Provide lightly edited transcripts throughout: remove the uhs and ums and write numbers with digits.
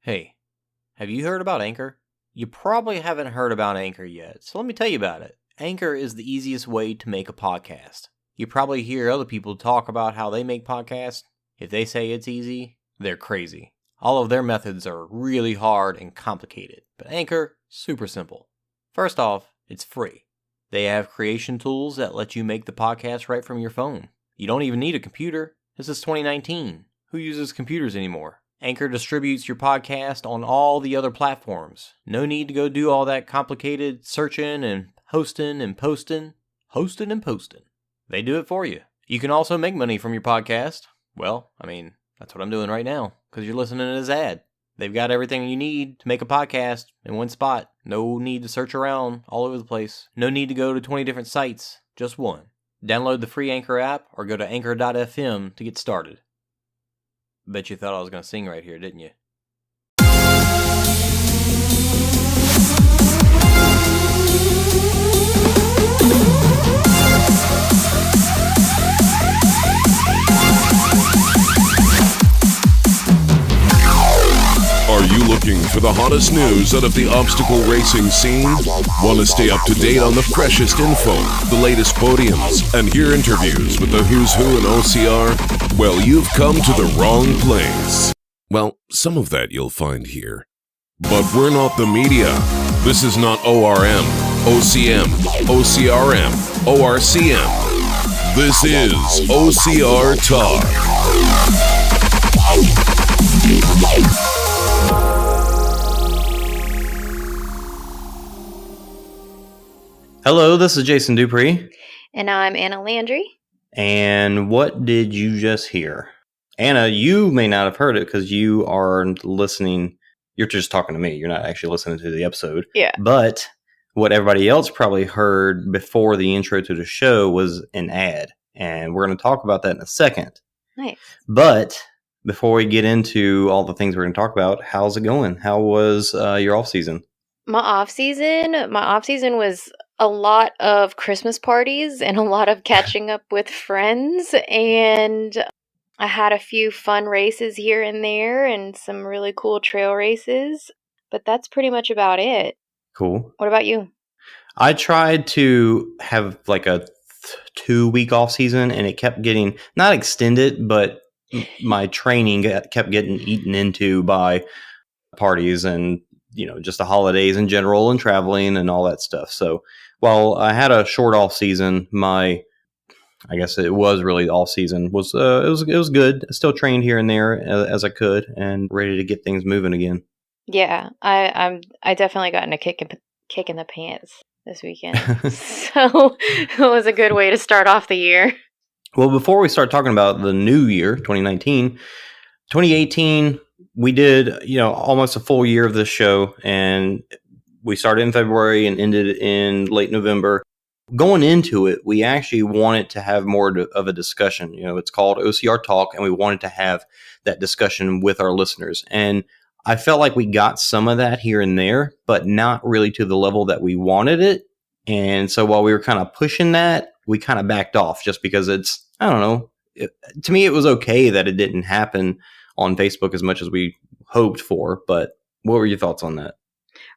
Hey, have you heard about Anchor? You probably haven't heard about Anchor yet, so let me tell you about it. Anchor is the easiest way to make a podcast. You probably hear other people talk about how they make podcasts. If they say it's easy, they're crazy. All of their methods are really hard and complicated, but Anchor, super simple. First off, it's free. They have creation tools that let you make the podcast right from your phone. You don't even need a computer. This is 2019. Who uses computers anymore? Anchor distributes your podcast on all the other platforms. No need to go do all that complicated searching and hosting and posting. Hosting and posting. They do it for you. You can also make money from your podcast. Well, that's what I'm doing right now, because you're listening to this ad. They've got everything you need to make a podcast in one spot. No need to search around all over the place. No need to go to 20 different sites. Just one. Download the free Anchor app or go to anchor.fm to get started. Bet you thought I was going to sing right here, didn't you? Are you looking for the hottest news out of the obstacle racing scene? Want to stay up to date on the freshest info, the latest podiums, and hear interviews with the who's who in OCR? Well, you've come to the wrong place. Well, some of that you'll find here. But we're not the media. This is not ORM, OCM, OCRM, ORCM. This is OCR Talk. Hello, this is Jason Dupree. And I'm Anna Landry. And what did you just hear? Anna, you may not have heard it because you are listening. You're just talking to me. You're not actually listening to the episode. Yeah. But what everybody else probably heard before the intro to the show was an ad. And we're going to talk about that in a second. Nice. But before we get into all the things we're going to talk about, how's it going? How was your off season? My off season was a lot of Christmas parties and a lot of catching up with friends, and I had a few fun races here and there and some really cool trail races, but that's pretty much about it. Cool. What about you? I tried to have like a 2-week off season, and it kept getting not extended, but my training kept getting eaten into by parties and just the holidays in general and traveling and all that stuff. So while I had a short off season, I guess it was really off season it was good. I still trained here and there as I could and ready to get things moving again. Yeah, I definitely got in a kick in the pants this weekend. So it was a good way to start off the year. Well, before we start talking about the new year, 2019, 2018, we did, almost a full year of this show, and we started in February and ended in late November. Going into it, we actually wanted to have more of a discussion. It's called OCR Talk, and we wanted to have that discussion with our listeners. And I felt like we got some of that here and there, but not really to the level that we wanted it. And so while we were kind of pushing that, we kind of backed off just because to me, it was okay that it didn't happen on Facebook as much as we hoped for. But what were your thoughts on that?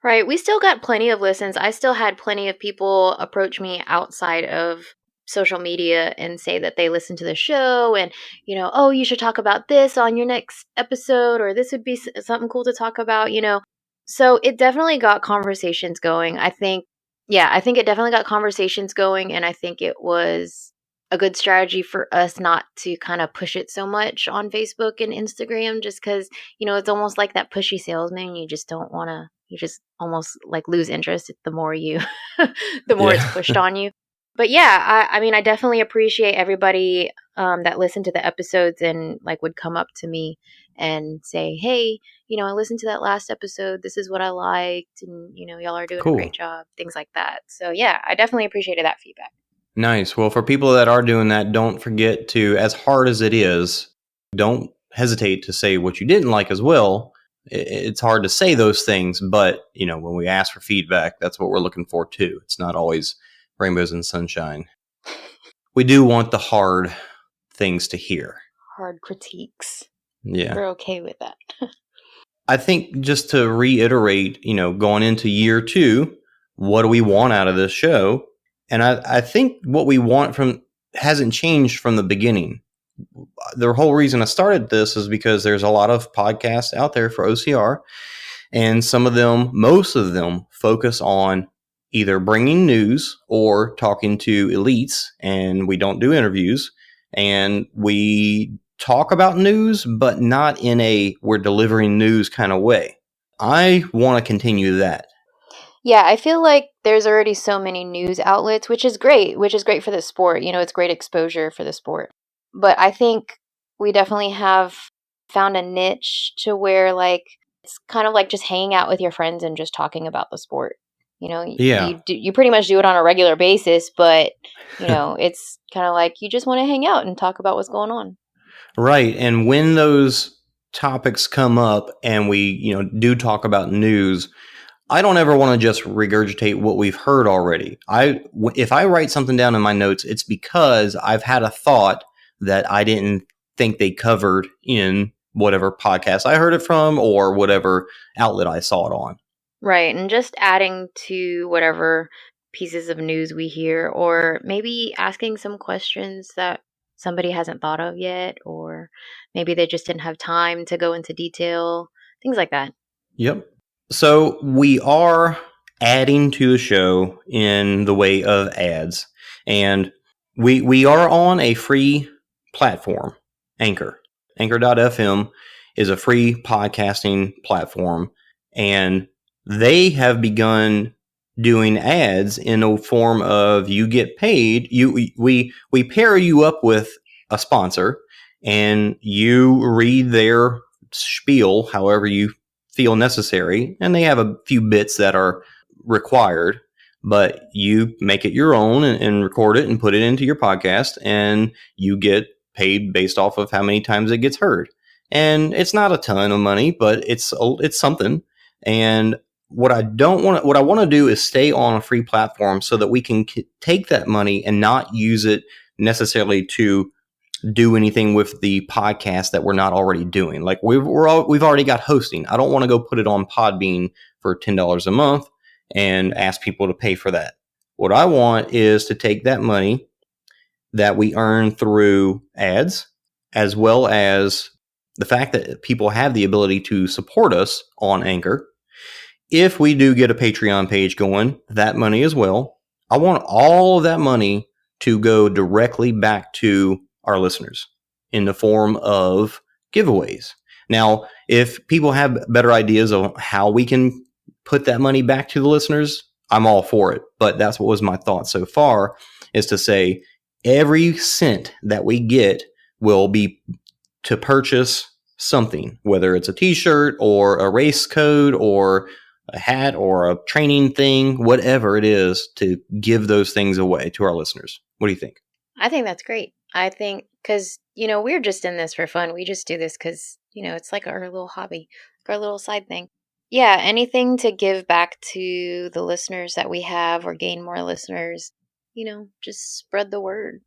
Right. We still got plenty of listens. I still had plenty of people approach me outside of social media and say that they listen to the show and, oh, you should talk about this on your next episode, or this would be something cool to talk about, So it definitely got conversations going. I think it definitely got conversations going, and I think it was a good strategy for us not to kind of push it so much on Facebook and Instagram, just because, it's almost like that pushy salesman. You just don't want to, you just almost like lose interest the more it's pushed on you. But yeah, I definitely appreciate everybody that listened to the episodes and like would come up to me and say, hey, I listened to that last episode. This is what I liked. And, y'all are doing Cool. a great job. Things like that. So yeah, I definitely appreciated that feedback. Nice. Well, for people that are doing that, don't forget to, as hard as it is, don't hesitate to say what you didn't like as well. It's hard to say those things, but, when we ask for feedback, that's what we're looking for too. It's not always rainbows and sunshine. We do want the hard things to hear. Hard critiques. Yeah. We're okay with that. I think just to reiterate, going into year 2, what do we want out of this show? And I think what we want from hasn't changed from the beginning. The whole reason I started this is because there's a lot of podcasts out there for OCR, and most of them focus on either bringing news or talking to elites, and we don't do interviews, and we talk about news, but not in a we're delivering news kind of way. I want to continue that. Yeah, I feel like there's already so many news outlets, which is great for the sport. It's great exposure for the sport. But I think we definitely have found a niche to where it's kind of like just hanging out with your friends and just talking about the sport. Yeah. You pretty much do it on a regular basis, but it's kind of like you just want to hang out and talk about what's going on. Right. And when those topics come up and we, do talk about news, I don't ever want to just regurgitate what we've heard already. If I write something down in my notes, it's because I've had a thought that I didn't think they covered in whatever podcast I heard it from or whatever outlet I saw it on. Right. And just adding to whatever pieces of news we hear, or maybe asking some questions that somebody hasn't thought of yet, or maybe they just didn't have time to go into detail, things like that. Yep. So we are adding to the show in the way of ads, and we are on a free platform, Anchor. Anchor.fm is a free podcasting platform, and they have begun doing ads in a form of you get paid. We pair you up with a sponsor, and you read their spiel however you feel necessary, and they have a few bits that are required, but you make it your own and record it and put it into your podcast, and you get paid based off of how many times it gets heard. And it's not a ton of money, but it's something. And what I want to do is stay on a free platform so that we can take that money and not use it necessarily to do anything with the podcast that we're not already doing. Like we've already got hosting. I don't want to go put it on Podbean for $10 a month and ask people to pay for that. What I want is to take that money that we earn through ads, as well as the fact that people have the ability to support us on Anchor. If we do get a Patreon page going, that money as well. I want all of that money to go directly back to our listeners in the form of giveaways. Now, if people have better ideas of how we can put that money back to the listeners, I'm all for it. But that's what was my thought so far, is to say every cent that we get will be to purchase something, whether it's a t-shirt or a race code or a hat or a training thing, whatever it is, to give those things away to our listeners. What do you think? I think that's great. I think because, we're just in this for fun. We just do this because, it's like our little hobby, our little side thing. Yeah, anything to give back to the listeners that we have or gain more listeners, just spread the word.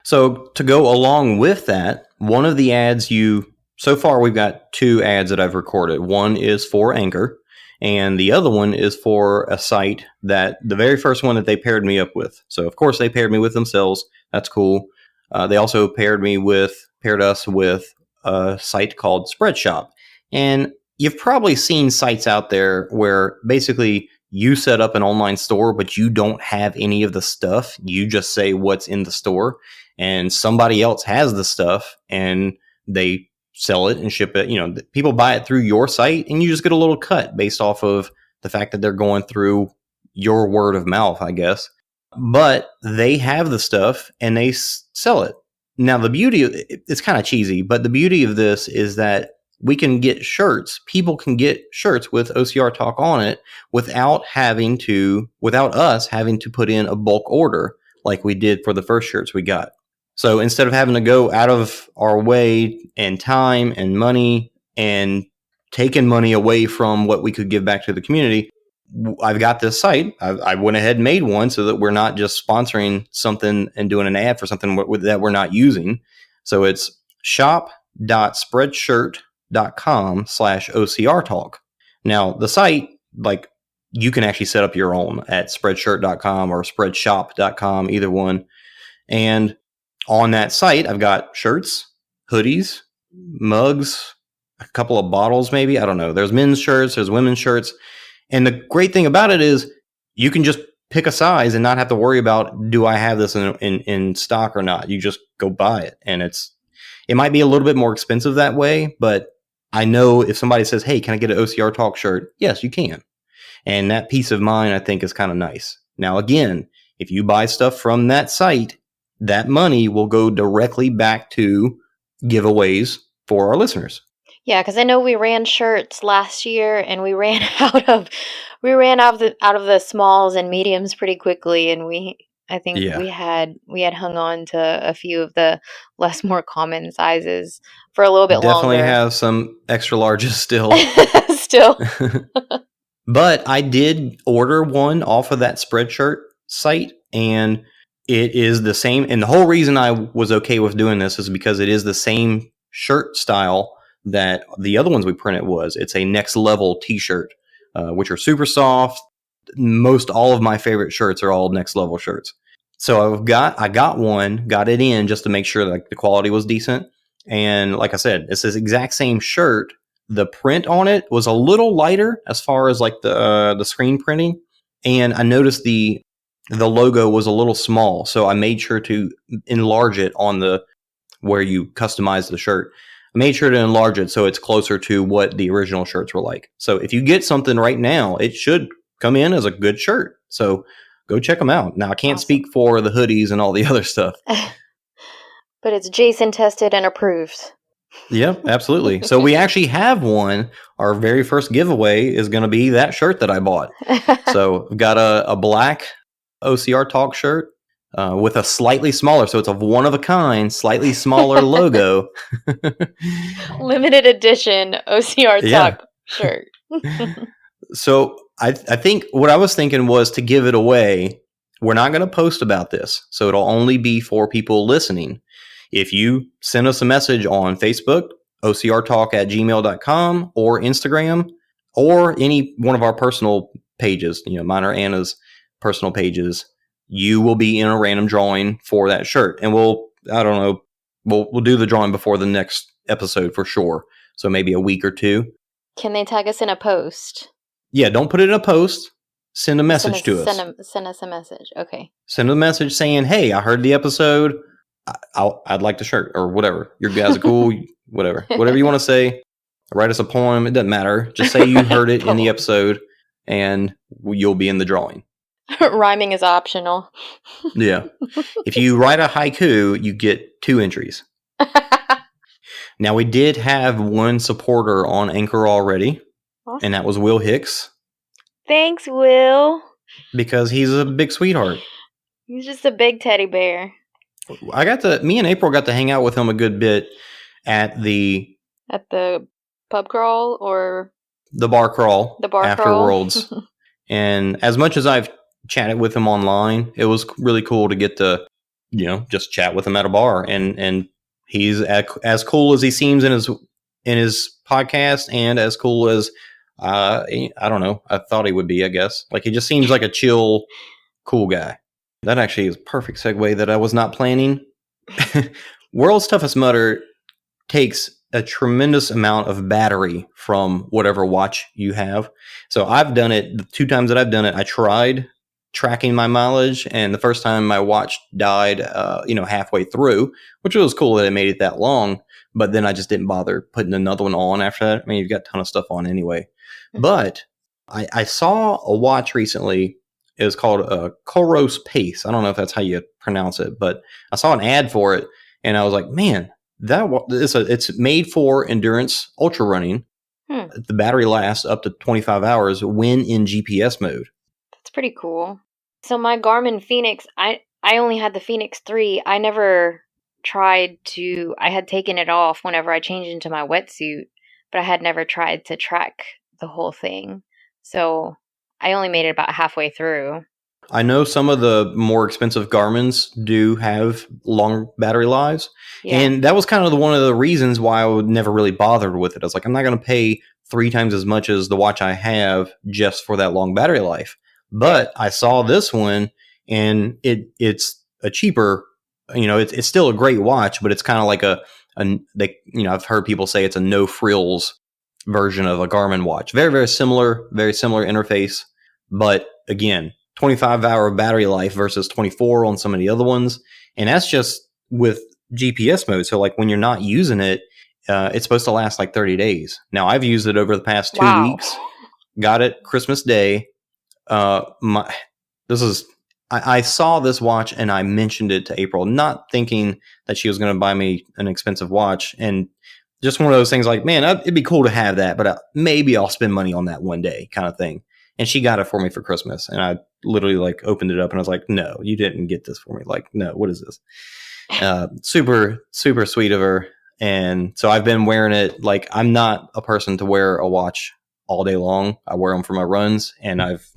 So to go along with that, one of the ads so far we've got 2 ads that I've recorded. One is for Anchor, and the other one is for a site that the very first one that they paired me up with. So of course they paired me with themselves. That's cool. They also paired us with a site called Spreadshop. And you've probably seen sites out there where basically you set up an online store, but you don't have any of the stuff. You just say what's in the store, and somebody else has the stuff and they sell it and ship it. People buy it through your site, and you just get a little cut based off of the fact that they're going through your word of mouth, I guess. But they have the stuff and they sell it. Now, it's kind of cheesy, but the beauty of this is that we can get shirts. People can get shirts with OCR Talk on it without us having to put in a bulk order like we did for the first shirts we got. So instead of having to go out of our way and time and money and taking money away from what we could give back to the community, I've got this site. I went ahead and made one so that we're not just sponsoring something and doing an ad for something that we're not using. So it's shop.spreadshirt spreadshirt.com/OCR talk. Now, the site, like, you can actually set up your own at spreadshirt.com or spreadshop.com, either one. And on that site, I've got shirts, hoodies, mugs, a couple of bottles, maybe. I don't know. There's men's shirts, there's women's shirts. And the great thing about it is you can just pick a size and not have to worry about, do I have this in stock or not? You just go buy it. And it might be a little bit more expensive that way, but I know if somebody says, hey, can I get an OCR Talk shirt? Yes, you can. And that peace of mind, I think, is kind of nice. Now, again, if you buy stuff from that site, that money will go directly back to giveaways for our listeners. Yeah, because I know we ran shirts last year, and we ran out of the smalls and mediums pretty quickly, and I think we had hung on to a few of the more common sizes for a little bit longer. Definitely have some extra larges still. Still. But I did order one off of that Spreadshirt site, and it is the same. And the whole reason I was okay with doing this is because it is the same shirt style that the other ones we printed was. It's a next level t-shirt, which are super soft. Most all of my favorite shirts are all next level shirts. So I got one, got it in just to make sure that the quality was decent. And like I said, it's this exact same shirt. The print on it was a little lighter as far as like the screen printing. And I noticed the logo was a little small. So I made sure to enlarge it on where you customize the shirt. I made sure to enlarge it so it's closer to what the original shirts were like. So if you get something right now, it should come in as a good shirt. So go check them out. Now, I can't speak for the hoodies and all the other stuff. But it's Jason tested and approved. Yep, absolutely. So we actually have one. Our very first giveaway is going to be that shirt that I bought. So we've got a black OCR Talk shirt with a slightly smaller, so it's a one-of-a-kind, slightly smaller logo. Limited edition OCR Talk shirt. So I think what I was thinking was to give it away. We're not going to post about this, so it'll only be for people listening. If you send us a message on Facebook, ocrtalk@gmail.com, or Instagram, or any one of our personal pages, mine or Anna's personal pages, you will be in a random drawing for that shirt. And we'll do the drawing before the next episode for sure. So maybe a week or two. Can they tag us in a post? Yeah, don't put it in a post. Send a message to us. Send us a message. Okay. Send a message saying, hey, I heard the episode. I'd like the shirt or whatever. Your guys are cool. Whatever you want to say. Write us a poem. It doesn't matter. Just say you heard it in the episode and you'll be in the drawing. Rhyming is optional. Yeah. If you write a haiku, you get 2 entries. Now, we did have one supporter on Anchor already, awesome. And that was Will Hicks. Thanks, Will. Because he's a big sweetheart. He's just a big teddy bear. Me and April got to hang out with him a good bit at the pub crawl or the bar crawl. The bar after crawl. Worlds. And as much as I've chatted with him online, it was really cool to get to, just chat with him at a bar. And he's as cool as he seems in his podcast, and as cool as I don't know, I thought he would be, I guess. Like, he just seems like a chill, cool guy. That actually is a perfect segue that I was not planning. World's Toughest Mudder takes a tremendous amount of battery from whatever watch you have. So I've done it, the 2 times that I've done it, I tried tracking my mileage, and the first time my watch died, halfway through, which was cool that it made it that long, but then I just didn't bother putting another one on after that. I mean, you've got a ton of stuff on anyway. But I saw a watch recently. It was called Koros Pace. I don't know if that's how you pronounce it, but I saw an ad for it, and I was like, man, it's made for endurance ultra running. The battery lasts up to 25 hours when in GPS mode. That's pretty cool. So my Garmin Fenix, I only had the Fenix 3. I never tried to, I had taken it off whenever I changed into my wetsuit, but I had never tried to track the whole thing. So I only made it about halfway through. I know some of the more expensive Garmin's do have long battery lives. Yeah. And that was kind of one of the reasons why I would never really bothered with it. I was like, I'm not going to pay 3 times as much as the watch I have just for that long battery life. But I saw this one, and it's a cheaper, it's still a great watch, but it's kind of like I've heard people say it's a no frills version of a Garmin watch. Very, very similar interface. But again, 25-hour battery life versus 24 on some of the other ones. And that's just with GPS mode. So like when you're not using it, it's supposed to last like 30 days. Now I've used it over the past 2 weeks. Got it Christmas Day. I saw this watch and I mentioned it to April, not thinking that she was going to buy me an expensive watch. And just one of those things like, man, it'd be cool to have that, but maybe I'll spend money on that one day kind of thing. And she got it for me for Christmas. And I literally like opened it up and I was like, no, you didn't get this for me. Like, no, what is this? Super, super sweet of her. And so I've been wearing it. Like, I'm not a person to wear a watch all day long. I wear them for my runs, and I've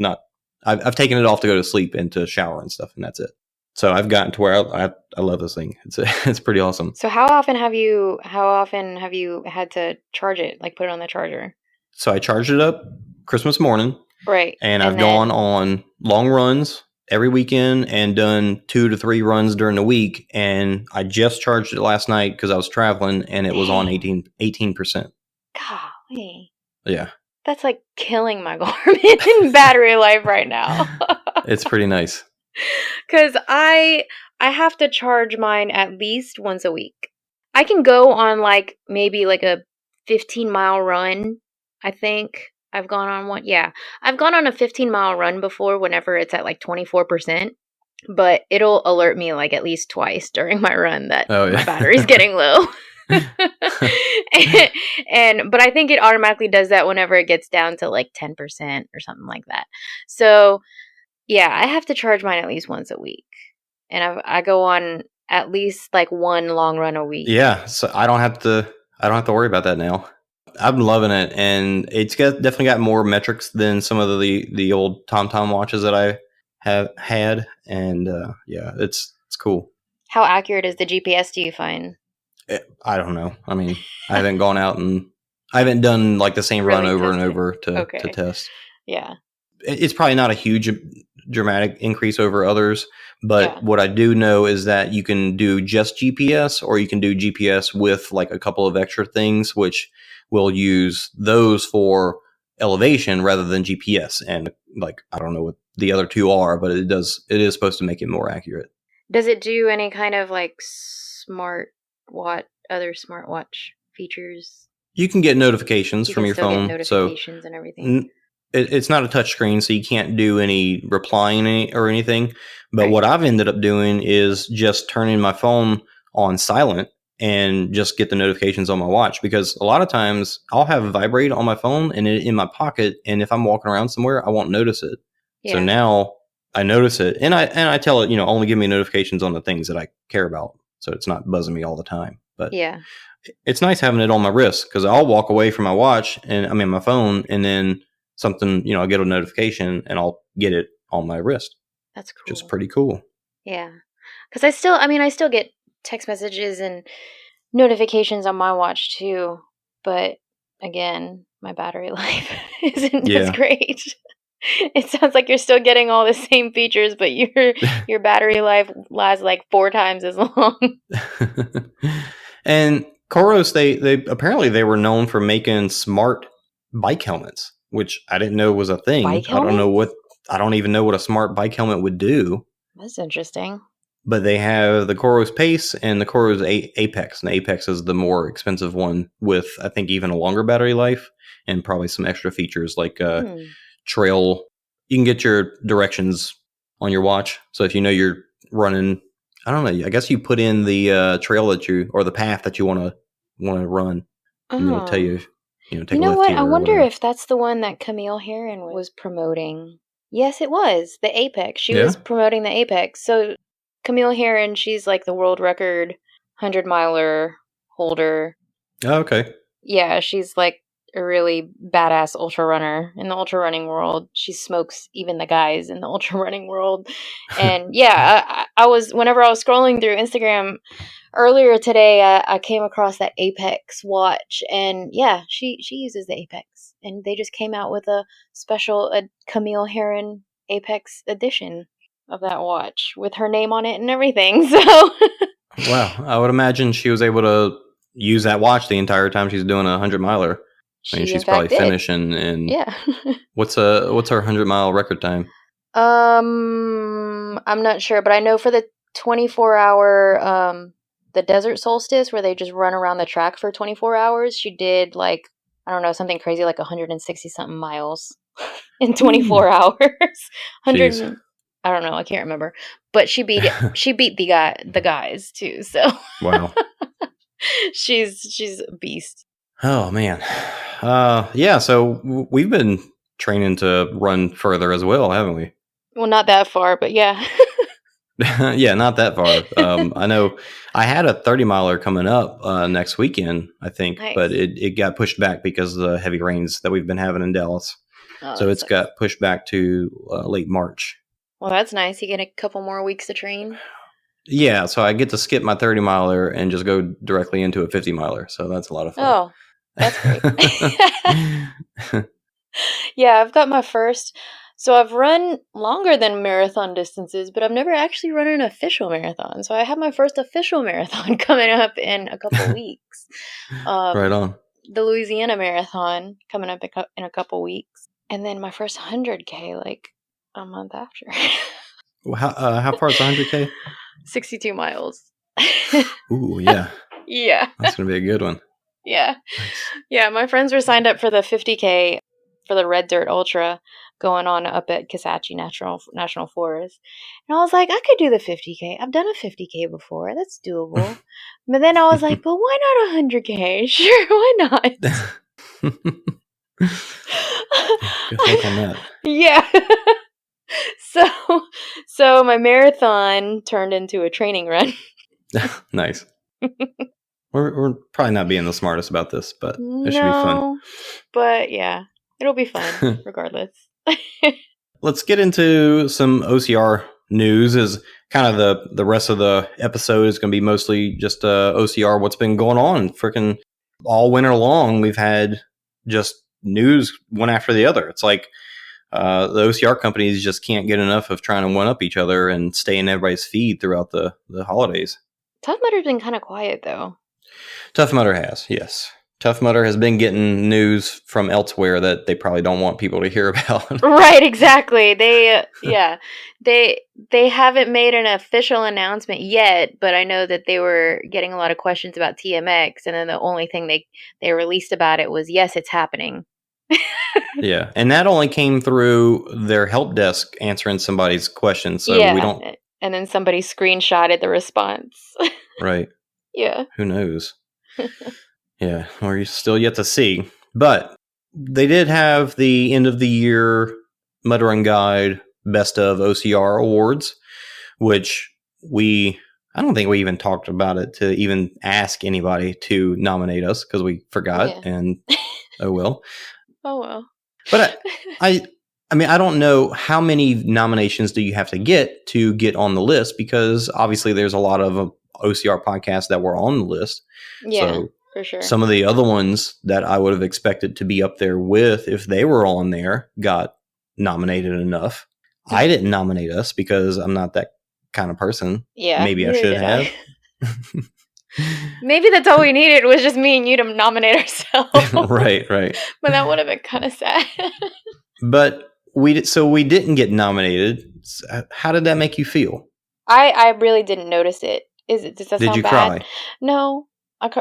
I've taken it off to go to sleep and to shower and stuff, and that's it. So I've gotten to where I love this thing. It's pretty awesome. So how often have you had to charge it, like put it on the charger? So I charged it up Christmas morning. Right. And I've gone on long runs every weekend and done 2 to 3 runs during the week. And I just charged it last night because I was traveling, and it was on 18%. Golly. Yeah. That's like killing my Garmin battery life right now. It's pretty nice. Because I have to charge mine at least once a week. I can go on like maybe like a 15-mile run, I think. I've gone on one. Yeah. I've gone on a 15-mile run before whenever it's at like 24%, but it'll alert me like at least twice during my run that my battery's getting low. But I think it automatically does that whenever it gets down to like 10% or something like that. So yeah, I have to charge mine at least once a week. And I go on at least like one long run a week. Yeah. So I don't have to worry about that now. I'm loving it, and it's definitely got more metrics than some of the old TomTom watches that I have had, and yeah, it's cool. How accurate is the GPS, do you find? I don't know. I mean, I haven't gone out and I haven't done like the same run over and over to test. Yeah. It's probably not a huge dramatic increase over others, but what I do know is that you can do just GPS, or you can do GPS with like a couple of extra things, which we'll use those for elevation rather than GPS. And like, I don't know what the other two are, but it is supposed to make it more accurate. Does it do any kind of like other smartwatch features? You can get notifications from your phone. Notifications and everything. It's not a touch screen, so you can't do any replying or anything. But what I've ended up doing is just turning my phone on silent and just get the notifications on my watch, because a lot of times I'll have a vibrate on my phone and in my pocket, and if I'm walking around somewhere, I won't notice it. Yeah. So now I notice it, and I tell it, only give me notifications on the things that I care about, so it's not buzzing me all the time. But yeah, it's nice having it on my wrist, because I'll walk away from my watch and I'm in my phone, and then something, I'll get a notification and I'll get it on my wrist. That's cool. Just pretty cool. Yeah, because I still get text messages and notifications on my watch too, but again, my battery life isn't as great. It sounds like you're still getting all the same features, but your battery life lasts like 4 times as long. And Coros, they apparently they were known for making smart bike helmets, which I didn't know was a thing. I don't even know what a smart bike helmet would do. That's interesting. But they have the Coros Pace and the Coros Apex. And the Apex is the more expensive one with, I think, even a longer battery life and probably some extra features like trail. You can get your directions on your watch. So if you're running, I don't know, I guess you put in the trail or the path that you want to run. And it'll tell you, take a left what? here I wonder whatever. If that's the one that Camille Herron was promoting. Yes, it was. The Apex. She was promoting the Apex. So Camille Herron, she's like the world record 100-miler holder. Oh, okay. Yeah, she's like a really badass ultra runner in the ultra running world. She smokes even the guys in the ultra running world. And yeah, I was, whenever I was scrolling through Instagram earlier today, I came across that Apex watch, and yeah, she uses the Apex, and they just came out with a special Camille Herron Apex edition of that watch with her name on it and everything. So wow, I would imagine she was able to use that watch the entire time she's doing a 100-miler. I mean, she's probably finishing in. Yeah. What's her 100-mile record time? I'm not sure, but I know for the 24-hour the desert solstice where they just run around the track for 24 hours, she did like, I don't know, something crazy like 160 something miles in 24 hours. 100 Jeez. I don't know, I can't remember. But she beat the guys too. So Wow. she's a beast. Oh man. Yeah, so we've been training to run further as well, haven't we? Well, not that far, but yeah. Yeah, not that far. I know I had a 30-miler coming up next weekend, I think, Nice. but it got pushed back because of the heavy rains that we've been having in Dallas. Oh, So that it's sucks. got pushed back to late March. Well, that's nice. You get a couple more weeks to train. Yeah, so I get to skip my 30-miler and just go directly into a 50-miler. So that's a lot of fun. Oh, that's great. Yeah, I've got my first. So I've run longer than marathon distances, but I've never actually run an official marathon. So I have my first official marathon coming up in a couple weeks. Right on. The Louisiana Marathon coming up in a couple weeks. And then my first 100K like a month after. How far is 100K? 62 miles. Ooh, yeah. Yeah. That's going to be a good one. Yeah. Nice. Yeah, my friends were signed up for the 50K for the Red Dirt Ultra going on up at Kisatchie National Forest. And I was like, I could do the 50K. I've done a 50K before. That's doable. But then I was like, but why not 100K? Sure, why not? Good think on that. Yeah. So my marathon turned into a training run. Nice. We're probably not being the smartest about this, but it should be fun. But yeah, it'll be fun regardless. Let's get into some OCR news. Is kind of the rest of the episode is going to be mostly just OCR. What's been going on? Freaking all winter long, we've had just news one after the other. It's like the OCR companies just can't get enough of trying to one up each other and stay in everybody's feed throughout the holidays. Tough Mudder's been kind of quiet though. Tough Mudder has, yes. Tough Mudder has been getting news from elsewhere that they probably don't want people to hear about. Right, exactly. They haven't made an official announcement yet, but I know that they were getting a lot of questions about TMX, and then the only thing they released about it was, yes, it's happening. Yeah, and that only came through their help desk answering somebody's question, so yeah, we don't... And then somebody screenshotted the response. Right. Yeah. Who knows? Yeah, we're still yet to see. But they did have the end of the year Mud Run Guide Best of OCR awards, which I don't think we even talked about it to even ask anybody to nominate us because we forgot, and oh well. Oh well. But I mean, I don't know how many nominations do you have to get on the list, because obviously there's a lot of OCR podcasts that were on the list. Yeah, so for sure. Some of the other ones that I would have expected to be up there with, if they were on there, got nominated enough. I didn't nominate us because I'm not that kind of person. Yeah. Maybe I should have. Maybe that's all we needed was just me and you to nominate ourselves. Right. But that would have been kind of sad. But we didn't get nominated. How did that make you feel? I really didn't notice it. Does that sound bad? Did you cry? No.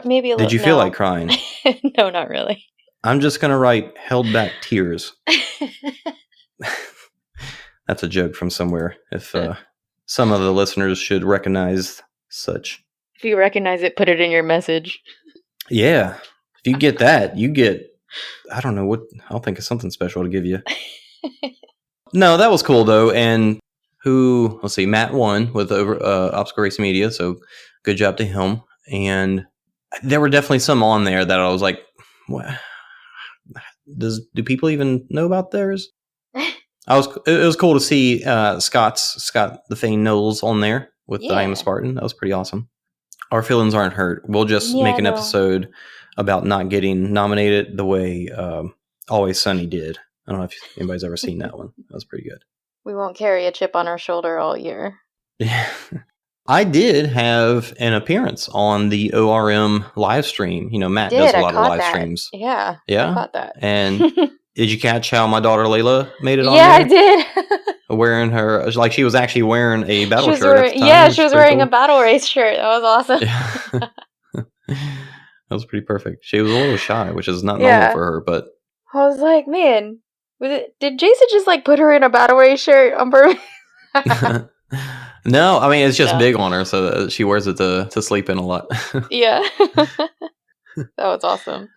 Maybe a little. Did you feel like crying? No, not really. I'm just going to write held back tears. That's a joke from somewhere. If some of the listeners should recognize such. If you recognize it, put it in your message. Yeah. If you get that, you get, I don't know what, I'll think of something special to give you. No, that was cool though. And let's see, Matt won with Obstacle Racing Media. So good job to him. And there were definitely some on there that I was like, what? do people even know about theirs? It was cool to see Scott the Fane Knowles on there with the I Am a Spartan. That was pretty awesome. Our feelings aren't hurt. We'll just make an episode about not getting nominated the way Always Sunny did. I don't know if anybody's ever seen that one. That was pretty good. We won't carry a chip on our shoulder all year. Yeah. I did have an appearance on the ORM live stream. You know, Matt does a lot of live streams. Yeah. Yeah. I caught that. And did you catch how my daughter Layla made it on Yeah, there? I did. Wearing her, like she was actually wearing a battle shirt. Wearing, she was wearing a battle race shirt. That was awesome. Yeah. That was pretty perfect. She was a little shy, which is not normal for her, but I was like, man, did Jason just like put her in a battle race shirt on purpose? No, I mean it's just big on her, so that she wears it to sleep in a lot. Yeah. That was awesome.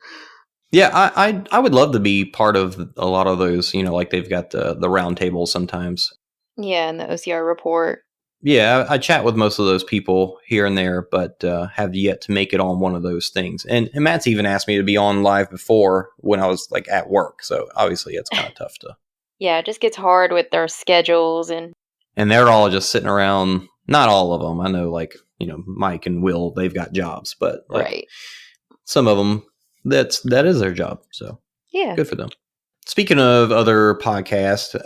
Yeah, I would love to be part of a lot of those, you know, like they've got the round tables sometimes. Yeah, and the OCR report. Yeah, I chat with most of those people here and there, but have yet to make it on one of those things. And Matt's even asked me to be on live before when I was like at work, so obviously it's kind of tough to. Yeah, it just gets hard with their schedules and they're all just sitting around. Not all of them. I know, like, you know, Mike and Will, they've got jobs, but like, some of them. That is their job, so yeah, good for them. Speaking of other podcasts,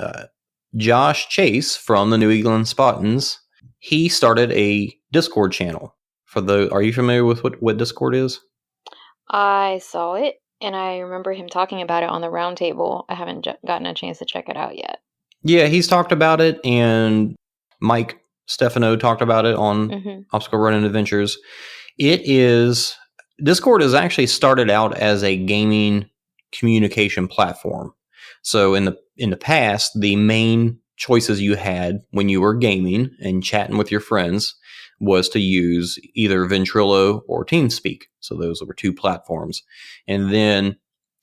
Josh Chase from the New England Spartans, he started a Discord channel. Are you familiar with what Discord is? I saw it, and I remember him talking about it on the roundtable. I haven't gotten a chance to check it out yet. Yeah, he's talked about it, and Mike Stefano talked about it on Obstacle Running Adventures. Discord is actually started out as a gaming communication platform. So in the past, the main choices you had when you were gaming and chatting with your friends was to use either Ventrilo or TeamSpeak. So those were two platforms. And then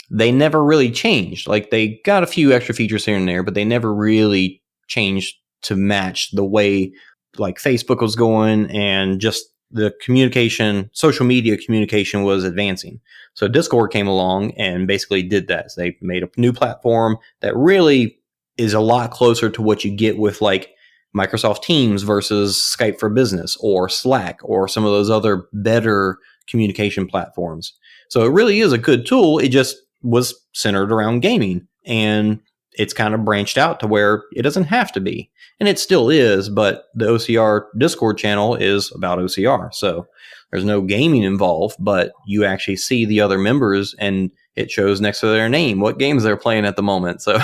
they never really changed. Like they got a few extra features here and there, but they never really changed to match the way like Facebook was going and just the communication, social media communication was advancing. So Discord came along and basically did that. So they made a new platform that really is a lot closer to what you get with like Microsoft Teams versus Skype for Business or Slack or some of those other better communication platforms. So it really is a good tool. It just was centered around gaming, and it's kind of branched out to where it doesn't have to be. And it still is, but the OCR Discord channel is about OCR. So there's no gaming involved, but you actually see the other members and it shows next to their name what games they're playing at the moment. So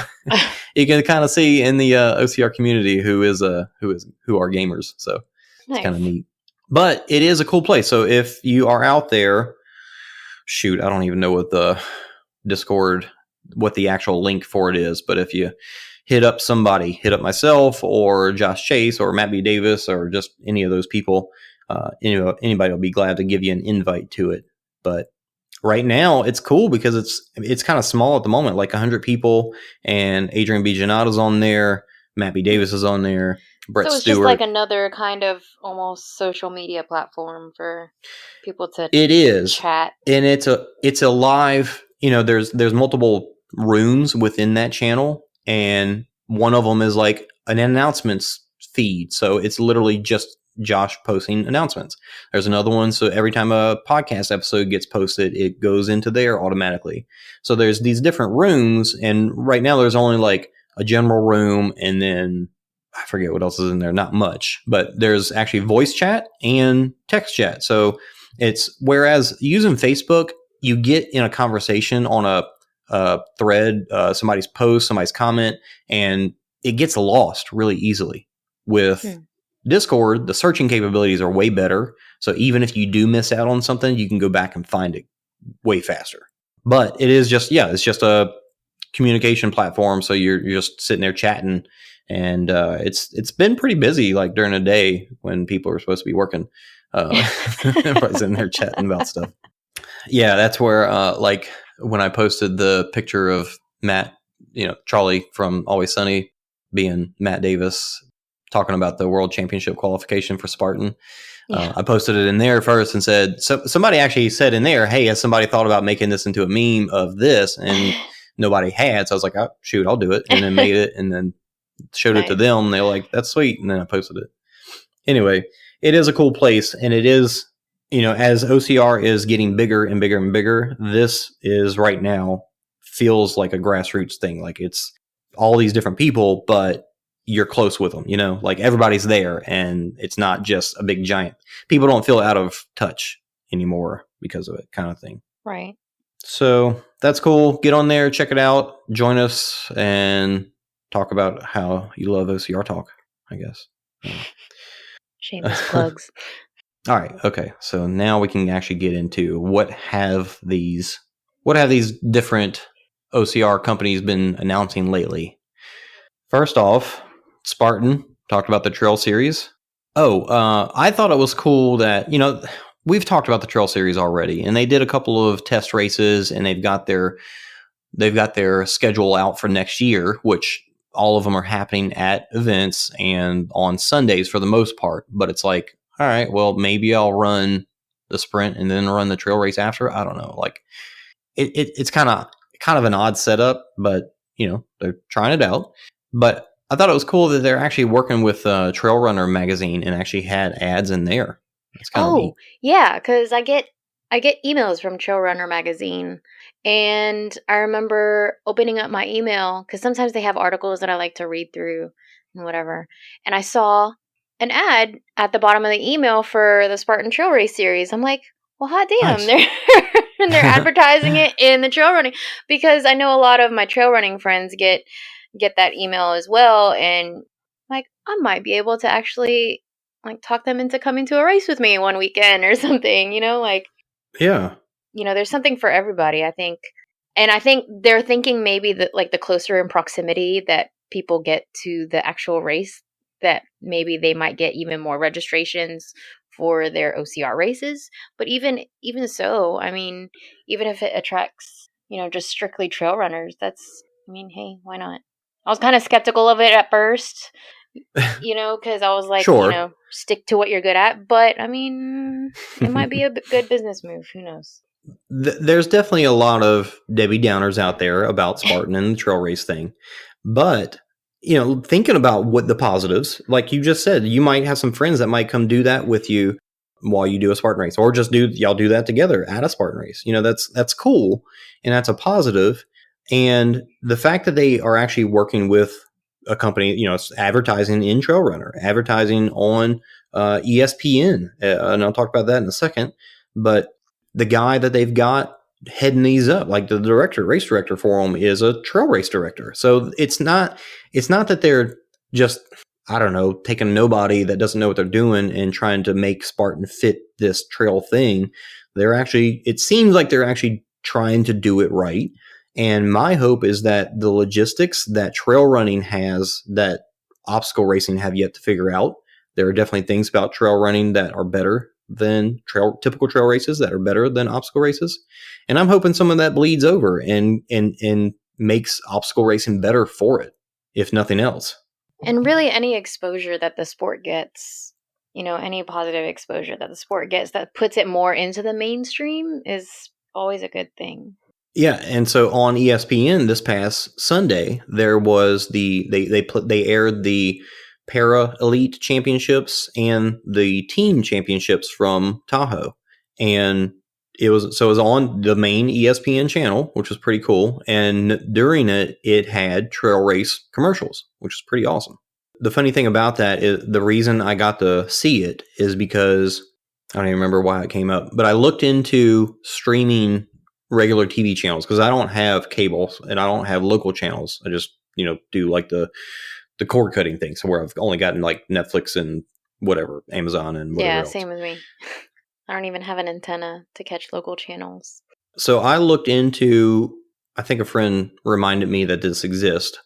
you can kind of see in the OCR community who are gamers. So it's kind of neat. But it is a cool place. So if you are out there, I don't even know what the Discord, what the actual link for it is, but if you hit up myself or Josh Chase or Matt B. Davis or just any of those people, anybody will be glad to give you an invite to it. But right now it's cool because it's kind of small at the moment, like 100 people, and Adrian B. Janata's on there, Matt B. Davis is on there, Brett Stewart. So it's just like another kind of almost social media platform for people to chat. And it's a live, there's multiple rooms within that channel, and one of them is like an announcements feed. So it's literally just Josh posting announcements. There's another one, so every time a podcast episode gets posted, it goes into there automatically. So there's these different rooms, and right now there's only like a general room, and then I forget what else is in there, not much, but there's actually voice chat and text chat. So it's, whereas using Facebook, you get in a conversation on a thread, somebody's post, somebody's comment, and it gets lost really easily. With Discord, the searching capabilities are way better. So even if you do miss out on something, you can go back and find it way faster. But it is just, it's just a communication platform. So you're just sitting there chatting, and it's been pretty busy, like during the day when people are supposed to be working. Everybody's in there chatting about stuff. Yeah, that's where like when I posted the picture of Matt, Charlie from Always Sunny being Matt Davis talking about the World Championship qualification for Spartan. Yeah. I posted it in there first and said, so somebody actually said in there, hey, has somebody thought about making this into a meme of this? And nobody had. So I was like, oh, shoot, I'll do it. And then made it and then showed it to Nice. them. And they were like, that's sweet. And then I posted it. Anyway, it is a cool place. And it is, as OCR is getting bigger and bigger and bigger, this is right now feels like a grassroots thing. Like it's all these different people, but you're close with them, like everybody's there and it's not just a big giant. People don't feel out of touch anymore because of it, kind of thing. Right. So that's cool. Get on there, check it out, join us, and talk about how you love OCR talk, I guess. Shameless plugs. All right. Okay. So now we can actually get into what have these different OCR companies been announcing lately. First off, Spartan talked about the Trail Series. I thought it was cool that, we've talked about the Trail Series already, and they did a couple of test races, and they've got their schedule out for next year, which all of them are happening at events and on Sundays for the most part. But it's like, all right, well, maybe I'll run the sprint and then run the trail race after. I don't know. Like it's kind of an odd setup, but they're trying it out. But I thought it was cool that they're actually working with Trail Runner magazine and actually had ads in there. That's kind of neat. Yeah, because I get emails from Trail Runner magazine, and I remember opening up my email because sometimes they have articles that I like to read through and whatever. And I saw an ad at the bottom of the email for the Spartan Trail Race series. I'm like, well, hot damn, Nice. they're advertising it in the trail running, because I know a lot of my trail running friends get that email as well, and like I might be able to actually like talk them into coming to a race with me one weekend or something, like Yeah. there's something for everybody, I think. And I think they're thinking maybe that like the closer in proximity that people get to the actual race, that maybe they might get even more registrations for their OCR races. But even so, I mean, even if it attracts, just strictly trail runners, hey, why not? I was kind of skeptical of it at first, because I was like, Sure. stick to what you're good at. But I mean, it might be a good business move. Who knows? There's definitely a lot of Debbie Downers out there about Spartan and the trail race thing. But, thinking about what the positives, like you just said, you might have some friends that might come do that with you while you do a Spartan race, or just y'all do that together at a Spartan race. That's cool. And that's a positive. And the fact that they are actually working with a company, it's advertising in Trail Runner, advertising on ESPN, and I'll talk about that in a second. But the guy that they've got heading these up, like the race director for them, is a trail race director. So it's not that they're just, I don't know, taking nobody that doesn't know what they're doing and trying to make Spartan fit this trail thing. It seems like they're actually trying to do it right. And my hope is that the logistics that trail running has that obstacle racing have yet to figure out. There are definitely things about trail running that are better than typical trail races, that are better than obstacle races. And I'm hoping some of that bleeds over and makes obstacle racing better for it, if nothing else. And really any exposure that the sport gets, any positive exposure that the sport gets that puts it more into the mainstream is always a good thing. Yeah, and so on ESPN this past Sunday, there was they aired the Para Elite Championships and the Team Championships from Tahoe, and it was on the main ESPN channel, which was pretty cool. And during it had trail race commercials, which is pretty awesome. The funny thing about that is the reason I got to see it is because I don't even remember why it came up, but I looked into streaming regular TV channels because I don't have cable and I don't have local channels. I just, do like the cord cutting thing. So where I've only gotten like Netflix and whatever, Amazon and whatever else. Same with me. I don't even have an antenna to catch local channels. So I looked into, I think a friend reminded me that this exists,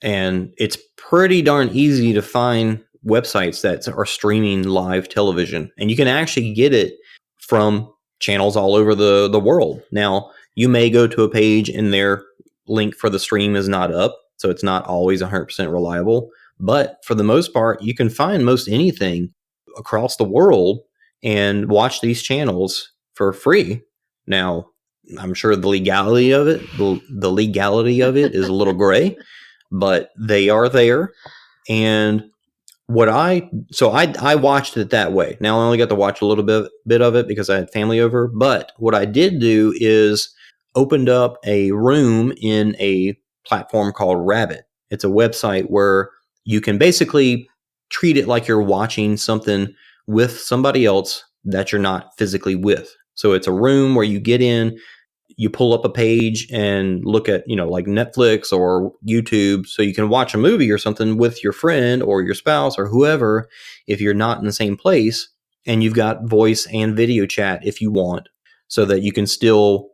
and it's pretty darn easy to find websites that are streaming live television, and you can actually get it from channels all over the world. Now, you may go to a page and their link for the stream is not up, so it's not always 100% reliable. But for the most part, you can find most anything across the world and watch these channels for free. Now, I'm sure the legality of it, the legality of it is a little gray, but they are there. And I watched it that way. Now I only got to watch a little bit of it because I had family over. But what I did do is opened up a room in a platform called Rabbit. It's a website where you can basically treat it like you're watching something with somebody else that you're not physically with. So it's a room where you get in, you pull up a page and look at, like Netflix or YouTube, so you can watch a movie or something with your friend or your spouse or whoever if you're not in the same place, and you've got voice and video chat if you want, so that you can still,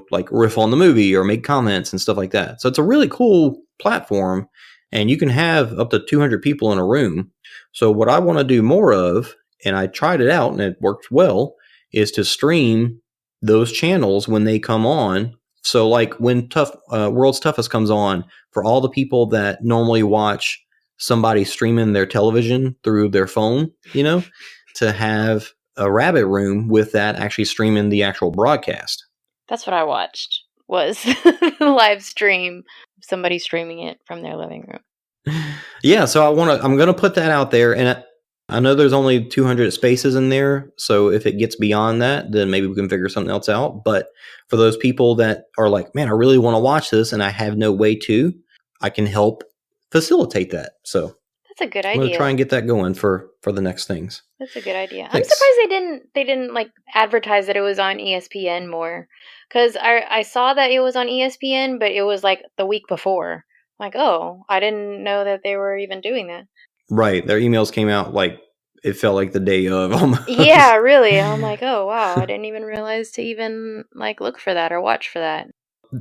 like riff on the movie or make comments and stuff like that. So it's a really cool platform, and you can have up to 200 people in a room. So what I want to do more of, and I tried it out and it worked well, is to stream those channels when they come on. So like when World's Toughest comes on, for all the people that normally watch somebody streaming their television through their phone, to have a Rabbit room with that actually streaming the actual broadcast. That's what I watched, was the live stream, somebody streaming it from their living room. Yeah, so I'm going to put that out there, and I know there's only 200 spaces in there, so if it gets beyond that, then maybe we can figure something else out. But for those people that are like, man, I really want to watch this and I have no way to, I can help facilitate that. So that's a good idea. I'm going to try and get that going for the next things. That's a good idea. Thanks. I'm surprised they didn't like advertise that it was on ESPN more, because I saw that it was on ESPN, but it was like the week before. Like, oh, I didn't know that they were even doing that. Right. Their emails came out like it felt like the day of almost. Yeah, really. I'm like, oh, wow. I didn't even realize to even like look for that or watch for that.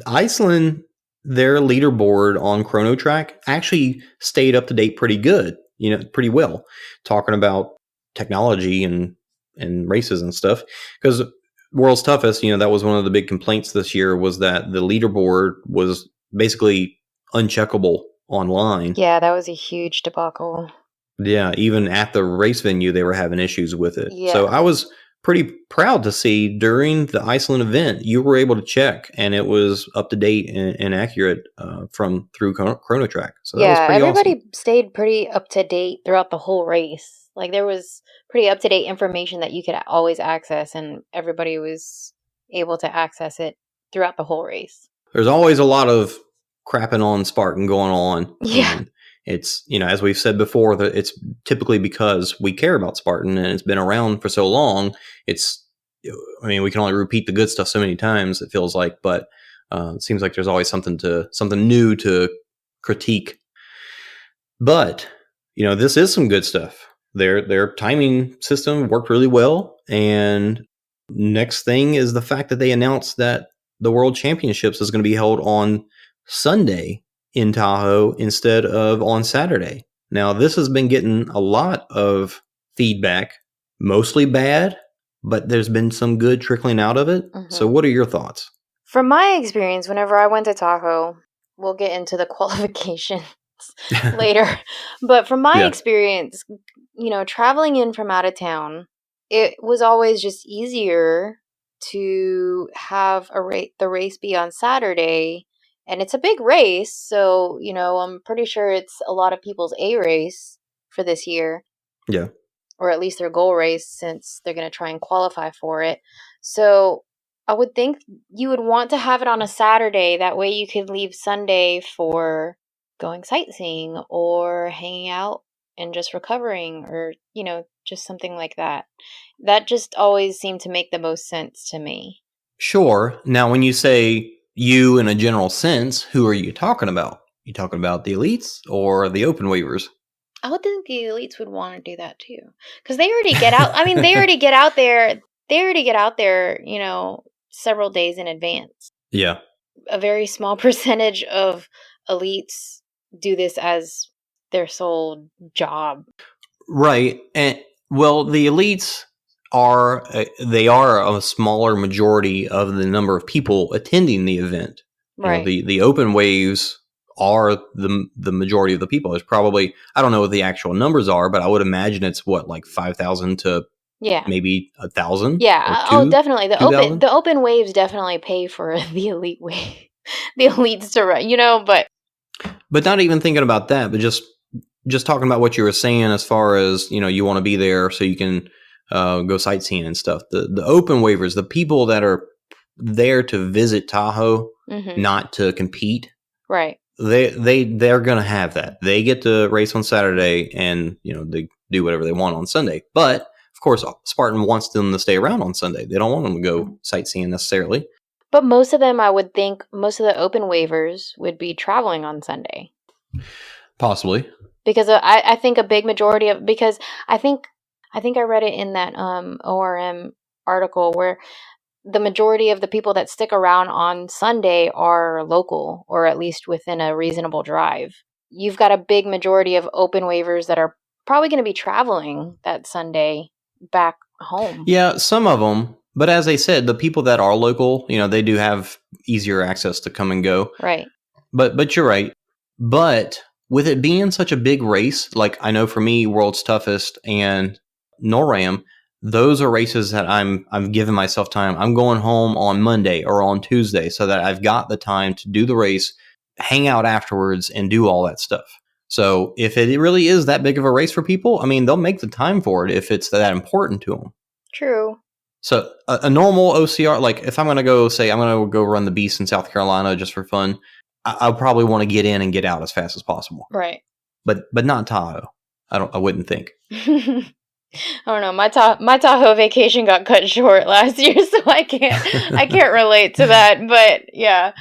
Iceland, their leaderboard on Chrono Track actually stayed up to date pretty good, pretty well, talking about technology and races and stuff. Because World's Toughest, that was one of the big complaints this year, was that the leaderboard was basically uncheckable online. Yeah, that was a huge debacle. Yeah, even at the race venue, they were having issues with it. Yeah. So I was pretty proud to see during the Iceland event, you were able to check, and it was up to date and accurate through Chrono Track. So that was pretty everybody awesome. Stayed pretty up to date throughout the whole race. Like there was pretty up to date information that you could always access, and everybody was able to access it throughout the whole race. There's always a lot of crapping on Spartan going on. Yeah. And it's, as we've said before, that it's typically because we care about Spartan and it's been around for so long. We can only repeat the good stuff so many times, it feels like, but it seems like there's always something new to critique. But, this is some good stuff. Their timing system worked really well. And next thing is the fact that they announced that the World Championships is going to be held on Sunday in Tahoe instead of on Saturday. Now, this has been getting a lot of feedback, mostly bad, but there's been some good trickling out of it. Mm-hmm. So what are your thoughts? From my experience, whenever I went to Tahoe, we'll get into the qualifications later, but from my experience, traveling in from out of town, it was always just easier to have the race be on Saturday. And it's a big race, so, I'm pretty sure it's a lot of people's A race for this year. Yeah. Or at least their goal race, since they're going to try and qualify for it. So I would think you would want to have it on a Saturday. That way you could leave Sunday for going sightseeing or hanging out and just recovering, or, just something like that. That just always seemed to make the most sense to me. Sure. Now, when you say you in a general sense, who are you talking about? You talking about the elites or the open waivers? I would think the elites would want to do that too, because they already get out. I mean, they already get out there. Several days in advance. Yeah. A very small percentage of elites do this as their sole job. Right. And well, the elites are a smaller majority of the number of people attending the event. Right. The open waves are the majority of the people. It's probably, I don't know what the actual numbers are, but I would imagine it's like 5,000 to Yeah. maybe 1,000. Yeah. Or Definitely. 2,000. The open waves definitely pay for the elite wave, the elites to run. But not even thinking about that, but just talking about what you were saying as far as you want to be there so you can go sightseeing and stuff. The open waivers, the people that are there to visit Tahoe, not to compete, right? They're gonna have that. They get to race on Saturday, and they do whatever they want on Sunday. But of course, Spartan wants them to stay around on Sunday. They don't want them to go sightseeing necessarily. But most of them, I would think, most of the open waivers would be traveling on Sunday. Possibly. Because I think a big majority of, because I think I read it in that ORM article where the majority of the people that stick around on Sunday are local, or at least within a reasonable drive. You've got a big majority of open waivers that are probably going to be traveling that Sunday back home. Yeah, some of them. But as I said, the people that are local, they do have easier access to come and go. Right. But you're right. But with it being such a big race, like I know for me, World's Toughest and NORAM, those are races that I'm giving myself time. I'm going home on Monday or on Tuesday so that I've got the time to do the race, hang out afterwards, and do all that stuff. So if it really is that big of a race for people, I mean, they'll make the time for it if it's that important to them. True. So a normal OCR, like if I'm going to go, say I'm going to go run the Beast in South Carolina just for fun, I'll probably want to get in and get out as fast as possible. Right. But not Tahoe. I wouldn't think. I don't know. My Tahoe vacation got cut short last year, so I can't relate to that. But yeah,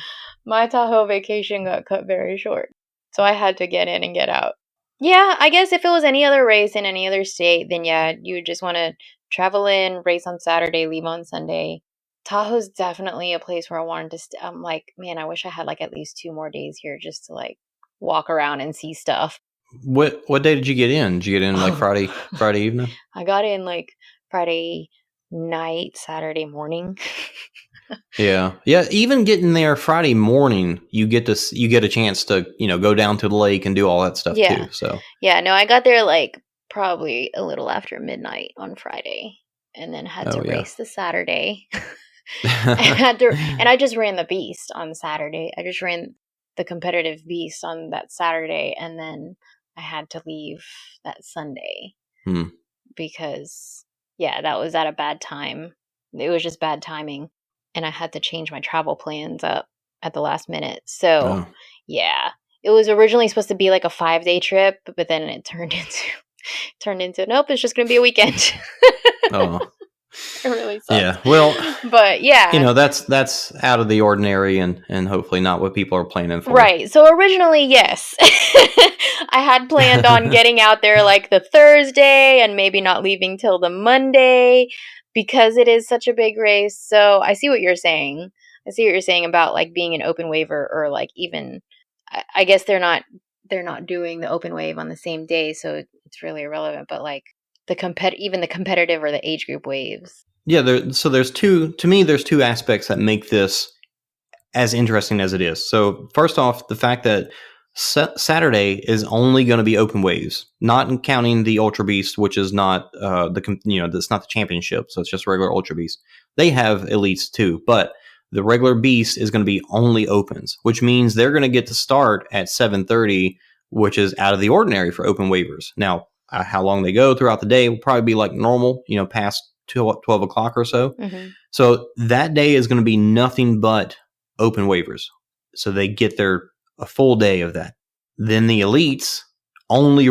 my Tahoe vacation got cut very short, so I had to get in and get out. Yeah, I guess if it was any other race in any other state, then yeah, you would just want to travel in, race on Saturday, leave on Sunday. Tahoe's definitely a place where I wanted to. I'm like, man, I wish I had like at least 2 more days here just to like walk around and see stuff. What day did you get in? Did you get in like Friday evening? I got in like Friday night, Saturday morning. Yeah. Even getting there Friday morning, you get a chance to go down to the lake and do all that stuff too. So yeah, no, I got there like probably a little after midnight on Friday, and then had to race the Saturday. And I just ran the Beast on Saturday. I just ran the competitive Beast on that Saturday, and then I had to leave that Sunday because that was at a bad time. It was just bad timing, and I had to change my travel plans up at the last minute. So it was originally supposed to be like a 5-day trip, but then it turned into nope, it's just going to be a weekend. Oh. It really sucks. Yeah. Well, but yeah, that's out of the ordinary and hopefully not what people are planning for. Right. So originally, yes, I had planned on getting out there like the Thursday and maybe not leaving till the Monday because it is such a big race. So I see what you're saying. I see what you're saying about like being an open waiver, or like even, I guess they're not doing the open wave on the same day, so it's really irrelevant. But like even the competitive or the age group waves. Yeah, there's two aspects that make this as interesting as it is. So first off, the fact that Saturday is only going to be open waves, not counting the Ultra Beast, which is not that's not the championship, so it's just regular Ultra Beast. They have elites too, but the regular Beast is going to be only opens, which means they're going to get to start at 7:30, which is out of the ordinary for open waivers. Now, how long they go throughout the day will probably be like normal, past 12 o'clock or so. Mm-hmm. So that day is going to be nothing but open waivers. So they get a full day of that. Then the elites and the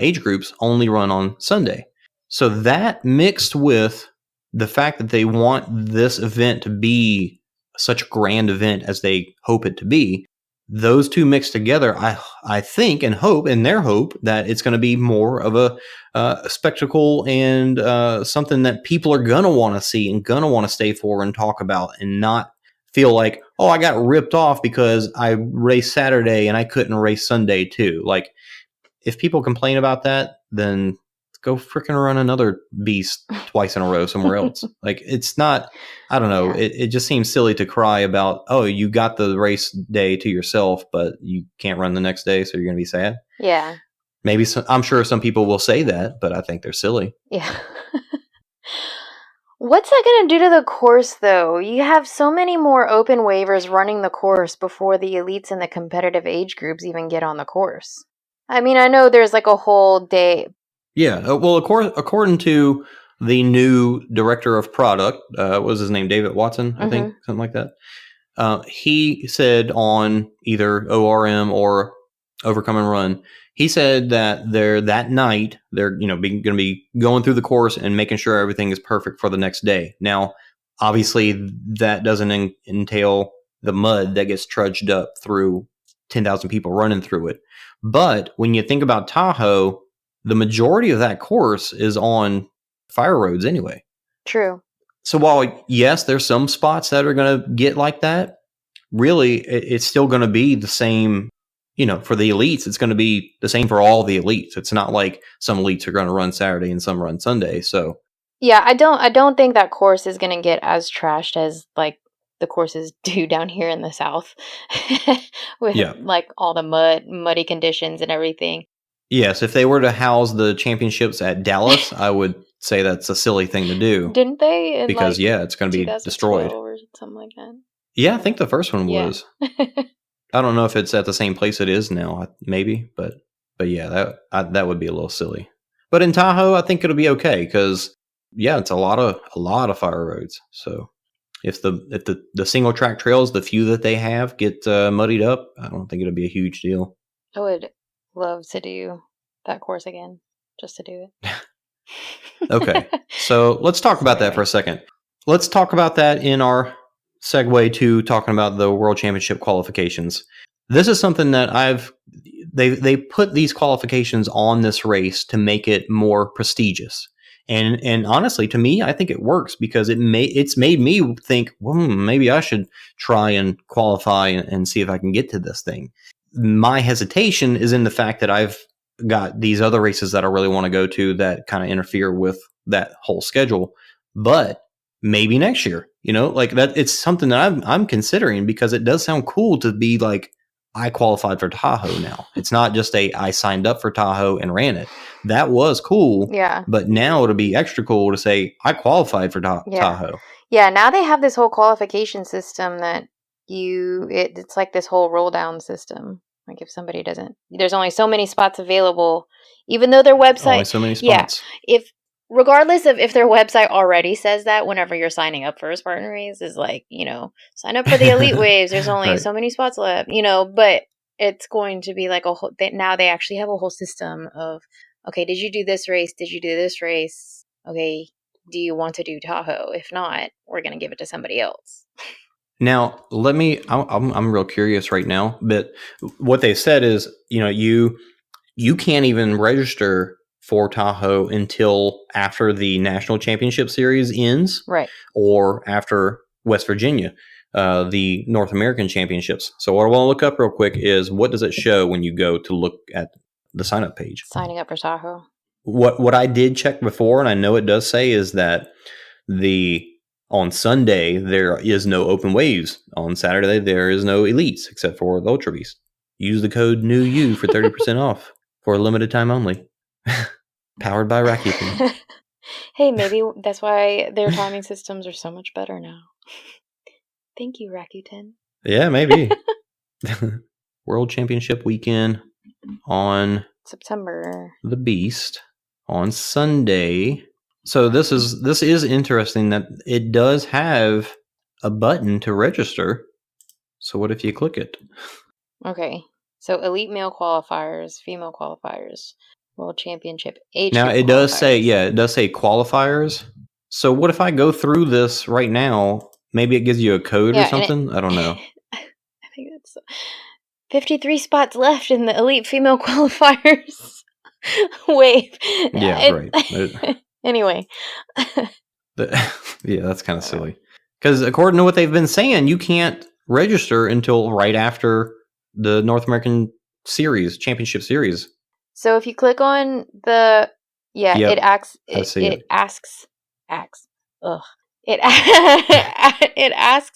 age groups only run on Sunday. So that mixed with the fact that they want this event to be such a grand event as they hope it to be, those two mixed together, I think and hope, and their hope, that it's going to be more of a spectacle and something that people are going to want to see and going to want to stay for and talk about, and not feel like, oh, I got ripped off because I raced Saturday and I couldn't race Sunday too. Like, if people complain about that, then go freaking run another Beast twice in a row somewhere else. Like, it's not, I don't know. Yeah. It just seems silly to cry about, oh, you got the race day to yourself, but you can't run the next day, so you're going to be sad. Yeah. Maybe I'm sure some people will say that, but I think they're silly. Yeah. What's that going to do to the course, though? You have so many more open waivers running the course before the elites and the competitive age groups even get on the course. I mean, I know there's like a whole day. Yeah. Well, according to the new director of product, what was his name? David Watson, I think, something like that. He said on either ORM or Overcome and Run, he said that that night they're going to be going through the course and making sure everything is perfect for the next day. Now, obviously, that doesn't entail the mud that gets trudged up through 10,000 people running through it. But when you think about Tahoe, the majority of that course is on fire roads anyway. True. So while, yes, there's some spots that are going to get like that, really, it's still going to be the same. For the elites, it's going to be the same for all the elites. It's not like some elites are going to run Saturday and some run Sunday. So yeah, I don't think that course is going to get as trashed as like the courses do down here in the South with like all the muddy conditions and everything. Yes, if they were to house the championships at Dallas, I would say that's a silly thing to do. Didn't they? Because it's going to be destroyed or something like that. Yeah, I think the first one was. I don't know if it's at the same place it is now, maybe, but yeah, that would be a little silly. But in Tahoe, I think it'll be okay because it's a lot of fire roads. So if the single track trails, the few that they have, get muddied up, I don't think it'll be a huge deal. I would love to do that course again, just to do it. Okay, so let's talk about that for a second. Let's talk about that in our segue to talking about the World Championship qualifications. This is something that they put these qualifications on this race to make it more prestigious. And honestly, to me, I think it works because it's made me think, maybe I should try and qualify and see if I can get to this thing. My hesitation is in the fact that I've got these other races that I really want to go to that kind of interfere with that whole schedule. But maybe next year, like that, it's something that I'm considering because it does sound cool to be like, I qualified for Tahoe now. It's not just I signed up for Tahoe and ran it. That was cool. Yeah. But now it'll be extra cool to say I qualified for Tahoe. Yeah. Now they have this whole qualification system that it's like this whole roll down system. Like if somebody there's only so many spots available, even though their website. Only so many spots. Yeah. Regardless of if their website already says that whenever you're signing up for a Spartan race is like, sign up for the elite waves. There's only so many spots left, but it's going to be like now they actually have a whole system of, okay, did you do this race? Did you do this race? Okay. Do you want to do Tahoe? If not, we're going to give it to somebody else. Now, I'm real curious right now, but what they said is, you can't even register for Tahoe until after the National Championship Series ends. Right. Or after West Virginia, the North American Championships. So what I want to look up real quick is what does it show when you go to look at the sign-up page? Signing up for Tahoe. What I did check before, and I know it does say, is that on Sunday, there is no open waves. On Saturday, there is no elites except for the Ultra Beast. Use the code NEWU for 30% off for a limited time only. Powered by Rakuten. Hey, maybe that's why their timing systems are so much better now. Thank you, Rakuten. Yeah, maybe. World Championship weekend on September. The Beast on Sunday. So this is interesting that it does have a button to register. So what if you click it? Okay. So elite male qualifiers, female qualifiers, World Championship age. Now it does say qualifiers. So what if I go through this right now? Maybe it gives you a code or something. I don't know. I think it's 53 spots left in the elite female qualifiers wave. Yeah, right. Anyway. That's kind of silly. Because according to what they've been saying, you can't register until right after the North American Series, Championship Series. So if you click on the, it asks, it asks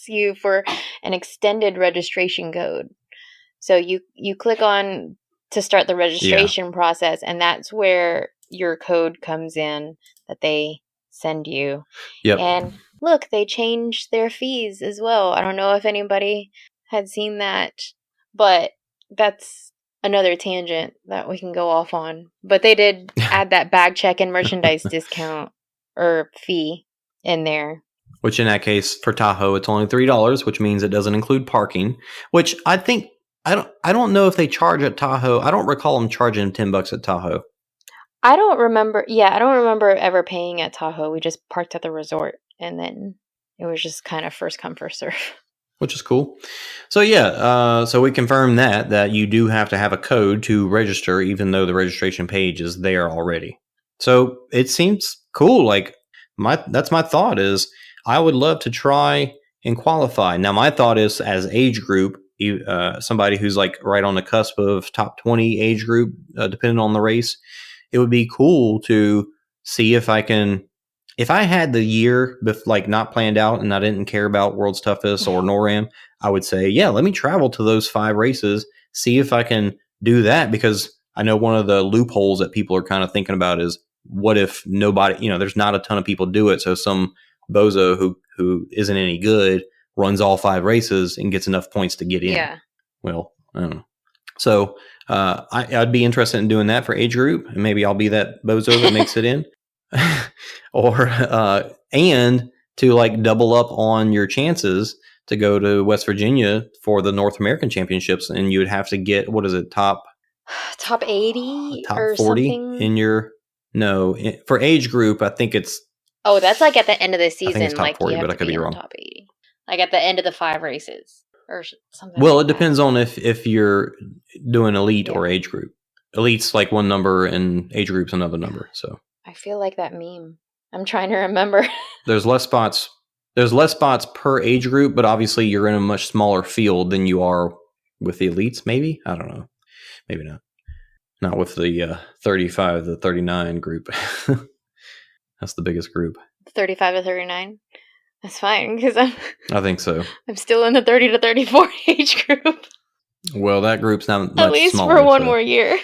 you for an extended registration code. So you click on to start the registration process, and that's where your code comes in that they send you. Yep. And look, they changed their fees as well. I don't know if anybody had seen that, but that's another tangent that we can go off on. But they did add that bag check and merchandise discount or fee in there. Which in that case, for Tahoe, it's only $3, which means it doesn't include parking. Which I think I don't know if they charge at Tahoe. I don't recall them charging $10 at Tahoe. I don't remember. Yeah, I don't remember ever paying at Tahoe. We just parked at the resort, and then it was just kind of first come, first serve. Which is cool. So yeah, so we confirmed that you do have to have a code to register, even though the registration page is there already. So it seems cool. Like that's my thought is I would love to try and qualify. Now my thought is as age group, somebody who's like right on the cusp of top 20 age group, depending on the race, it would be cool to see if I can. If I had the year like not planned out and I didn't care about World's Toughest or NORAM, I would say, yeah, let me travel to those 5 races, see if I can do that. Because I know one of the loopholes that people are kind of thinking about is what if nobody, there's not a ton of people do it. So some bozo who isn't any good runs all 5 races and gets enough points to get in. Yeah. Well, I don't know. So I'd be interested in doing that for age group, and maybe I'll be that bozo that makes it in. Or and to like double up on your chances to go to West Virginia for the North American Championships, and you would have to get top 80 top or 40 something in your for age group. I think it's that's like at the end of the season. I think it's top like 40, you have but I to could be in wrong. Top 80, like at the end of the 5 races or something. Well, like it depends on if you're doing elite or age group. Elite's like one number and age group's another number. So I feel like that meme. I'm trying to remember. There's less spots. There's less spots per age group, but obviously you're in a much smaller field than you are with the elites. Maybe, I don't know. Maybe not. Not with the 35 to 39 group. That's the biggest group. 35 to 39. That's fine because I think so. I'm still in the 30 to 34 age group. Well, that group's not much at least smaller, for one more year.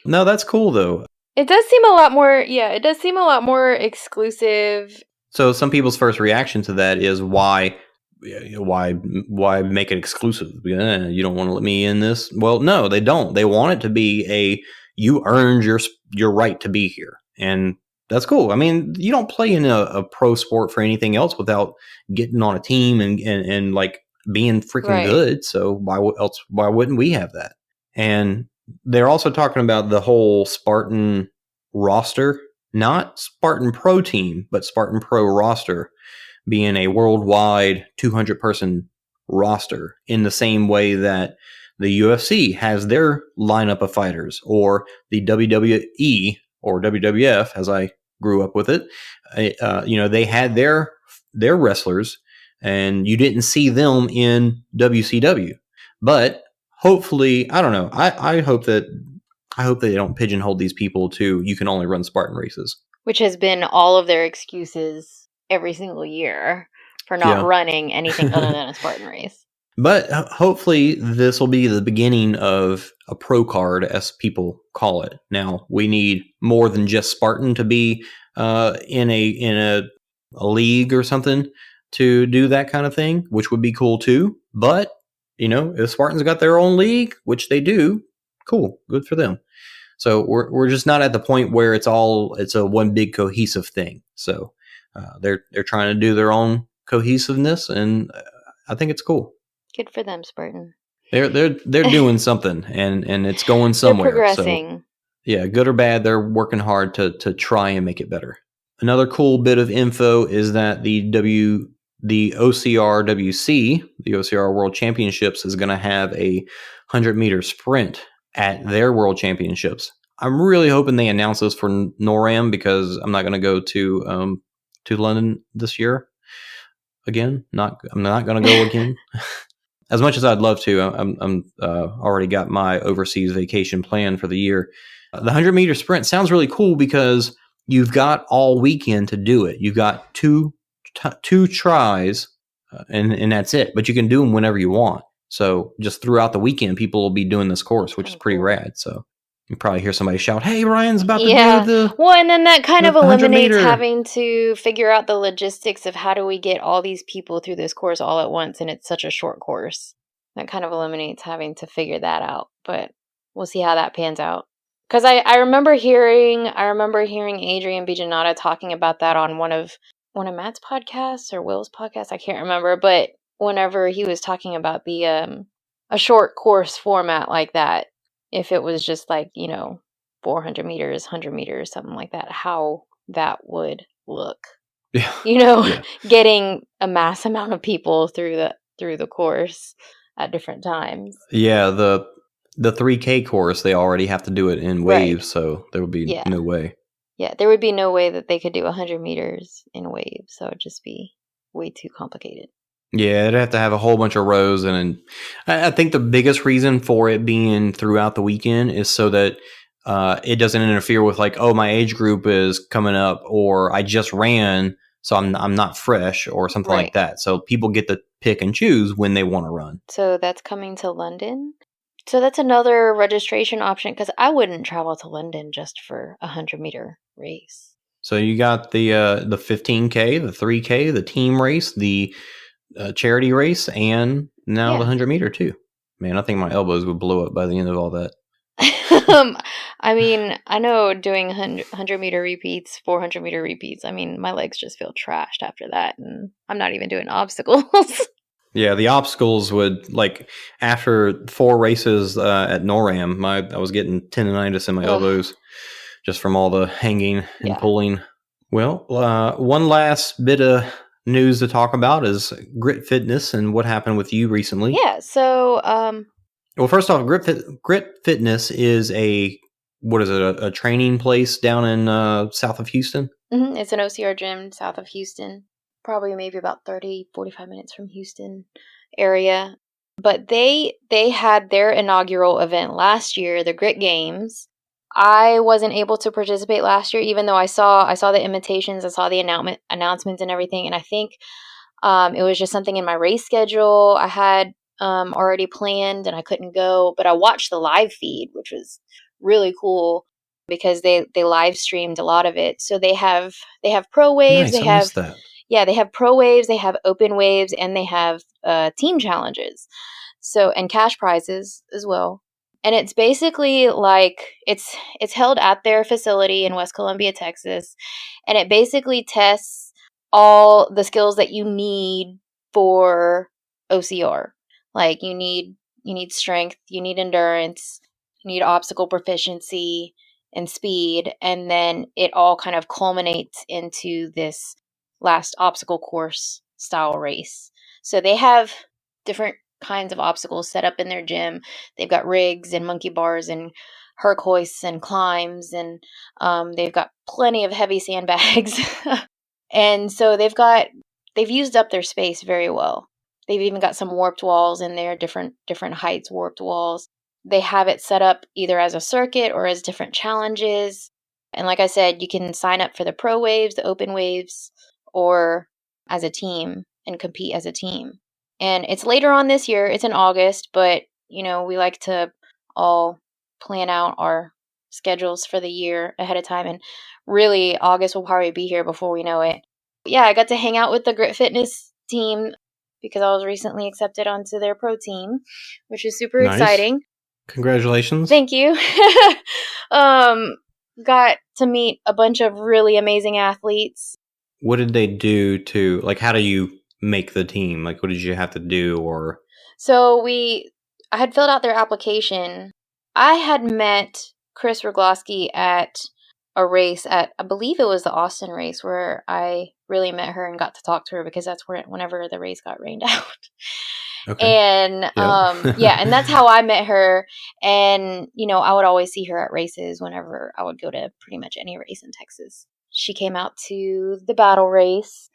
No, that's cool though. It does seem a lot more. Yeah, it does seem a lot more exclusive. So some people's first reaction to that is why make it exclusive? You don't want to let me in this? Well, no, they don't. They want it to be you earned your right to be here, and that's cool. I mean, you don't play in a pro sport for anything else without getting on a team and like being freaking good. So why wouldn't we have that? And they're also talking about the whole Spartan roster, not Spartan Pro team, but Spartan Pro roster being a worldwide 200-person roster in the same way that the UFC has their lineup of fighters, or the WWE or WWF, as I grew up with it. They had their wrestlers, and you didn't see them in WCW. But hopefully, I don't know. I hope that they don't pigeonhole these people to you can only run Spartan races, which has been all of their excuses every single year for not running anything other than a Spartan race. But hopefully this will be the beginning of a pro card, as people call it. Now we need more than just Spartan to be in a league or something to do that kind of thing, which would be cool too. But if Spartans got their own league, which they do, cool, good for them. So we're just not at the point where it's a one big cohesive thing. So they're trying to do their own cohesiveness, and I think it's cool. Good for them, Spartan. They're doing something, and it's going somewhere. They're progressing. So, yeah, good or bad, they're working hard to try and make it better. Another cool bit of info is that the OCRWC, the OCR World Championships, is going to have a 100-meter sprint at their World Championships. I'm really hoping they announce this for NORAM, because I'm not going to go to London this year again. I'm not going to go again. As much as I'd love to, I'm already got my overseas vacation planned for the year. The 100-meter sprint sounds really cool because you've got all weekend to do it. You've got two tries, and that's it. But you can do them whenever you want. So just throughout the weekend, people will be doing this course, which is pretty Cool. rad. So you probably hear somebody shout, "Hey, Ryan's about to do the Well, and then that kind of 100 eliminates meter." having to figure out the logistics of how do we get all these people through this course all at once, and it's such a short course. That kind of eliminates having to figure that out. But we'll see how that pans out. Because I remember hearing Adrian Bijanata talking about that on one of Matt's podcasts or Will's podcasts. I can't remember, but whenever he was talking about the a short course format like that, if it was just like 400 meters, 100 meters, something like that, how that would look. Yeah. Yeah. Getting a mass amount of people through the course at different times. Yeah, the 3K course, they already have to do it in waves, so there would be no way. Yeah, there would be no way that they could do 100 meters in waves, so it'd just be way too complicated. Yeah, it'd have to have a whole bunch of rows, and I think the biggest reason for it being throughout the weekend is so that it doesn't interfere with like, oh, my age group is coming up, or I just ran, so I'm not fresh, or something like that. So people get to pick and choose when they want to run. So that's coming to London. So that's another registration option, because I wouldn't travel to London just for a 100-meter race. So you got the 15K, the 3K, the team race, the charity race, and now the 100-meter too. Man, I think my elbows would blow up by the end of all that. I mean, I know doing 100-meter repeats, 400-meter repeats, I mean, my legs just feel trashed after that, and I'm not even doing obstacles. Yeah, the obstacles would, like, after 4 races at NORAM, I was getting tendonitis in my elbows just from all the hanging and pulling. Well, one last bit of news to talk about is Grit Fitness and what happened with you recently. Yeah, so well, first off, Grit Fitness is a training place down in south of Houston? It's an OCR gym south of Houston, probably maybe about 30-45 minutes from Houston area. But they had their inaugural event last year, the Grit Games. I wasn't able to participate last year, even though I saw the invitations, I saw the announcements and everything, and I think it was just something in my race schedule I had already planned, and I couldn't go. But I watched the live feed, which was really cool because they live streamed a lot of it. So they have pro waves, nice, they have pro waves, they have open waves, and they have team challenges. So, and cash prizes as well. And it's basically like it's held at their facility in West Columbia, Texas, and it basically tests all the skills that you need for OCR. Like you need strength, you need endurance, you need obstacle proficiency and speed, and then it all kind of culminates into this last obstacle course style race. So they have different kinds of obstacles set up in their gym. They've got rigs and monkey bars and Herc hoists and climbs, and they've got plenty of heavy sandbags. And so they've used up their space very well. They've even got some warped walls in there, different heights warped walls. They have it set up either as a circuit or as different challenges. And like I said, you can sign up for the pro waves, the open waves, or as a team and compete as a team. And it's later on this year. It's in August, but we like to all plan out our schedules for the year ahead of time. And really, August will probably be here before we know it. Yeah, I got to hang out with the Grit Fitness team because I was recently accepted onto their pro team, which is super exciting. Congratulations. Thank you. Got to meet a bunch of really amazing athletes. What did they do to, like, how do you make the team? Like, what did you have to do? Or so I had filled out their application. I had met Kris Ruglowski at a race at, I believe it was the Austin race, where I really met her and got to talk to her because that's whenever the race got rained out. Okay. And and that's how I met her. And I would always see her at races whenever I would go to pretty much any race in Texas. She came out to the battle race,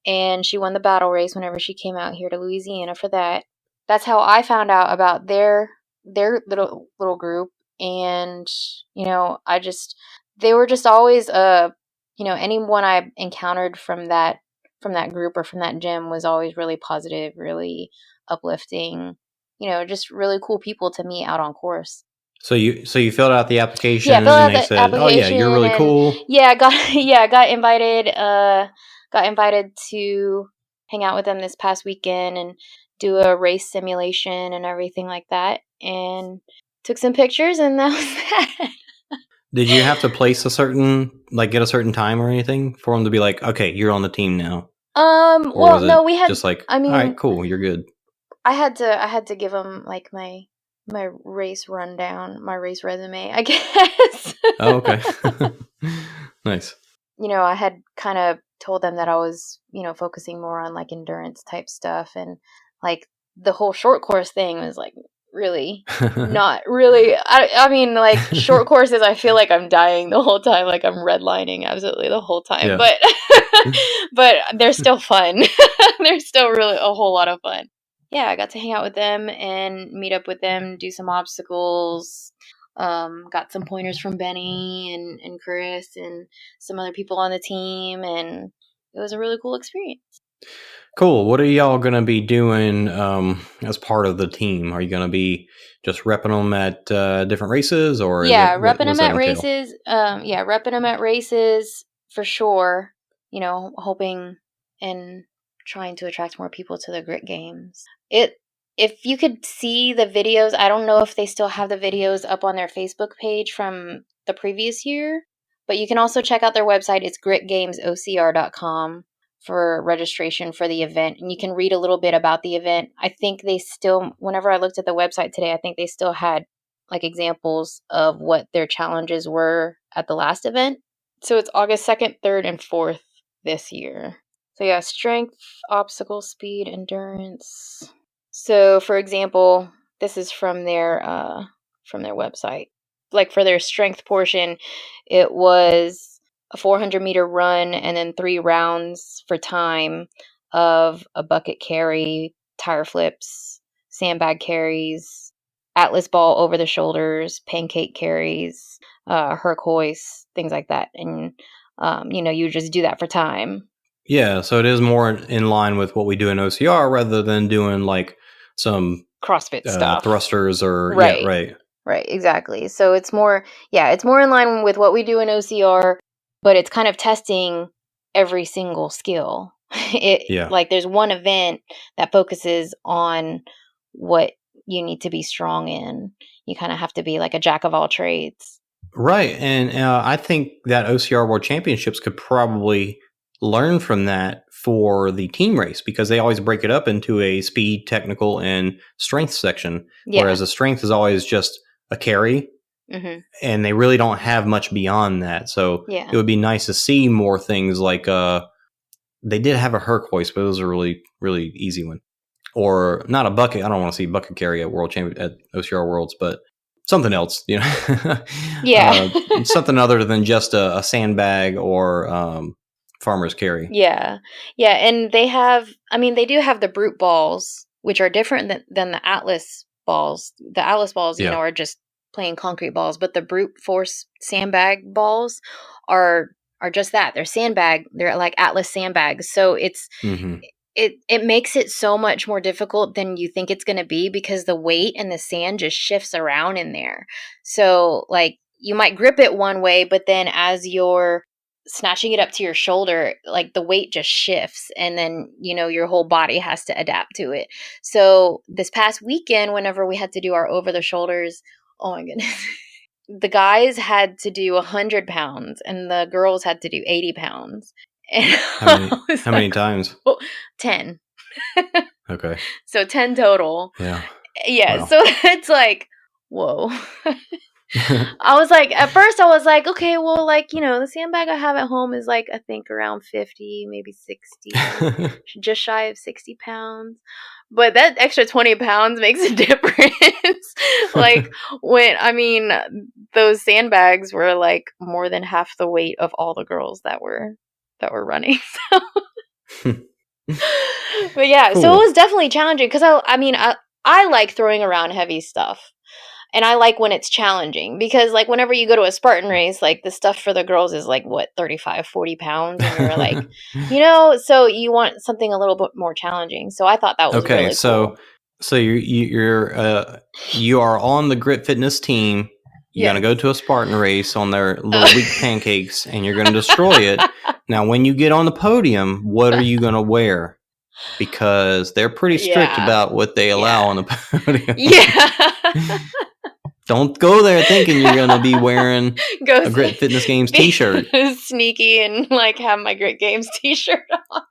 and she won the battle race whenever she came out here to Louisiana for that. That's how I found out about their little group. And they were just always anyone I encountered from that group or from that gym was always really positive, really uplifting. just really cool people to meet out on course. So you filled out the application, Yeah, filled out and they the said, "Oh yeah, you're really application, cool." I got invited to hang out with them this past weekend and do a race simulation and everything like that, and took some pictures, and that was that. Did you have to place get a certain time or anything for them to be like, "Okay, you're on the team now"? Or Well, was it no, we had. just like, I "All right, mean, cool, you're good"? I had to give them like my race rundown, my race resume, I guess. Oh, okay. Nice. I had kind of told them that I was, focusing more on like endurance type stuff, and like the whole short course thing was like really not really. I mean, like short courses, I feel like I'm dying the whole time, like I'm redlining absolutely the whole time, Yeah. but but they're still fun. They're still really a whole lot of fun. Yeah, I got to hang out with them and meet up with them, do some obstacles. Got some pointers from Benny and Kris and some other people on the team, and it was a really cool experience. Cool. What are y'all going to be doing as part of the team? Are you going to be just repping them at different races, or Repping what's them that at entail? races. Repping them at races for sure. Hoping and trying to attract more people to the Grit Games. If you could see the videos, I don't know if they still have the videos up on their Facebook page from the previous year, but you can also check out their website. It's gritgamesocr.com for registration for the event, and you can read a little bit about the event. I think they still, whenever I looked at the website today, I think they still had like examples of what their challenges were at the last event. So it's August 2nd, 3rd, and 4th this year. So yeah, strength, obstacle, speed, endurance. So for example, this is from their website. Like for their strength portion, it was a 400-meter run and then 3 rounds for time of a bucket carry, tire flips, sandbag carries, atlas ball over the shoulders, pancake carries, herc hoists, things like that. And you just do that for time. Yeah, so it is more in line with what we do in OCR rather than doing like some CrossFit stuff, thrusters or right. Yeah, right. Right, exactly. So it's more in line with what we do in OCR, but it's kind of testing every single skill. Like there's one event that focuses on what you need to be strong in. You kind of have to be like a jack of all trades. Right, and I think that OCR World Championships could probably learn from that for the team race, because they always break it up into a speed, technical, and strength section, whereas the strength is always just a carry, and they really don't have much beyond that. So it would be nice to see more things like they did have a herc hoist, but it was a really, really easy one. Or not a bucket. I don't want to see bucket carry at OCR Worlds, but something else, something other than just a sandbag or farmer's carry. Yeah, and they do have the brute balls, which are different than the atlas balls. The atlas balls, are just plain concrete balls, but the brute force sandbag balls are just that. They're sandbag. They're like atlas sandbags. So it's it makes it so much more difficult than you think it's going to be, because the weight and the sand just shifts around in there. So like you might grip it one way, but then as you're snatching it up to your shoulder, like the weight just shifts, and then your whole body has to adapt to it. So this past weekend, whenever we had to do our over the shoulders, oh my goodness, the guys had to do 100 pounds and the girls had to do 80 pounds. And how many times? 10. Okay. So 10 total. Yeah. Wow. So it's like, whoa. I was like, at first I was like, okay, well, like, the sandbag I have at home is like, I think around 50, maybe 60, just shy of 60 pounds. But that extra 20 pounds makes a difference. Like those sandbags were like more than half the weight of all the girls that were running. So. But yeah, cool. So it was definitely challenging, because I like throwing around heavy stuff. And I like when it's challenging, because like whenever you go to a Spartan race, like the stuff for the girls is like 35, 40 pounds. And you're like, so you want something a little bit more challenging. So I thought that was really cool. So you are on the Grit Fitness team. You're going to go to a Spartan race on their little weak pancakes, and you're going to destroy it. Now, when you get on the podium, what are you going to wear? Because they're pretty strict about what they allow on the podium. Yeah. Don't go there thinking you're going to be wearing a Grit Fitness Games t-shirt. Sneaky and like have my Grit Games t-shirt on.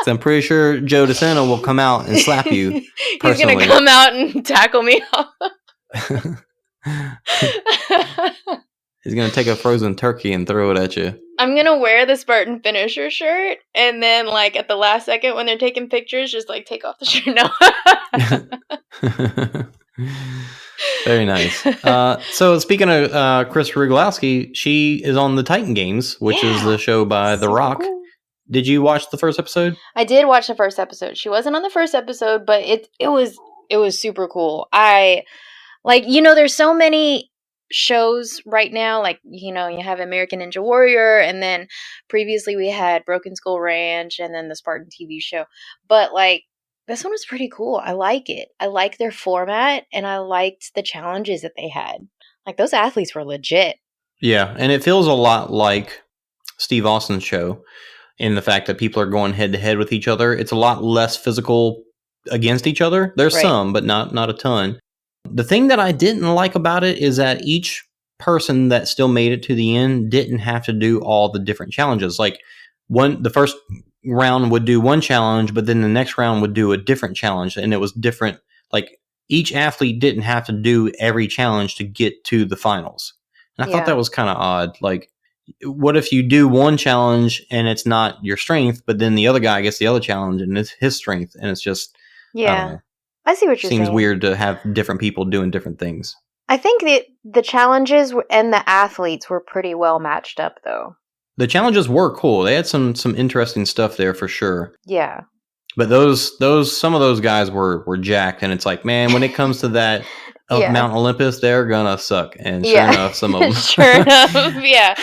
So I'm pretty sure Joe DeSanto will come out and slap you personally. He's going to come out and tackle me off. He's going to take a frozen turkey and throw it at you. I'm going to wear the Spartan finisher shirt, and then like at the last second when they're taking pictures, just like take off the shirt. No. Very nice. So speaking of Kris Ruglowski, she is on the Titan Games, which is the show by The Rock. Cool. Did you watch the first episode? I did watch the first episode. She wasn't on the first episode, but it was super cool. There's so many shows right now. Like, you have American Ninja Warrior, and then previously we had Broken Skull Ranch, and then the Spartan TV show. But like, this one was pretty cool. I like it. I like their format, and I liked the challenges that they had. Like, those athletes were legit. Yeah, and it feels a lot like Steve Austin's show in the fact that people are going head-to-head with each other. It's a lot less physical against each other. There's some, but not a ton. The thing that I didn't like about it is that each person that still made it to the end didn't have to do all the different challenges. Like, the first round would do one challenge, but then the next round would do a different challenge, and it was different. Like, each athlete didn't have to do every challenge to get to the finals. And I thought that was kind of odd. Like, what if you do one challenge and it's not your strength, but then the other guy gets the other challenge and it's his strength, and it's just I see what you're saying. Seems weird to have different people doing different things. I think the challenges and the athletes were pretty well matched up, though. The challenges were cool. They had some interesting stuff there for sure. Yeah. But some of those guys were jacked, and it's like, man, when it comes to that Mount Olympus, they're gonna suck. And sure enough, some of them. Sure enough, yeah.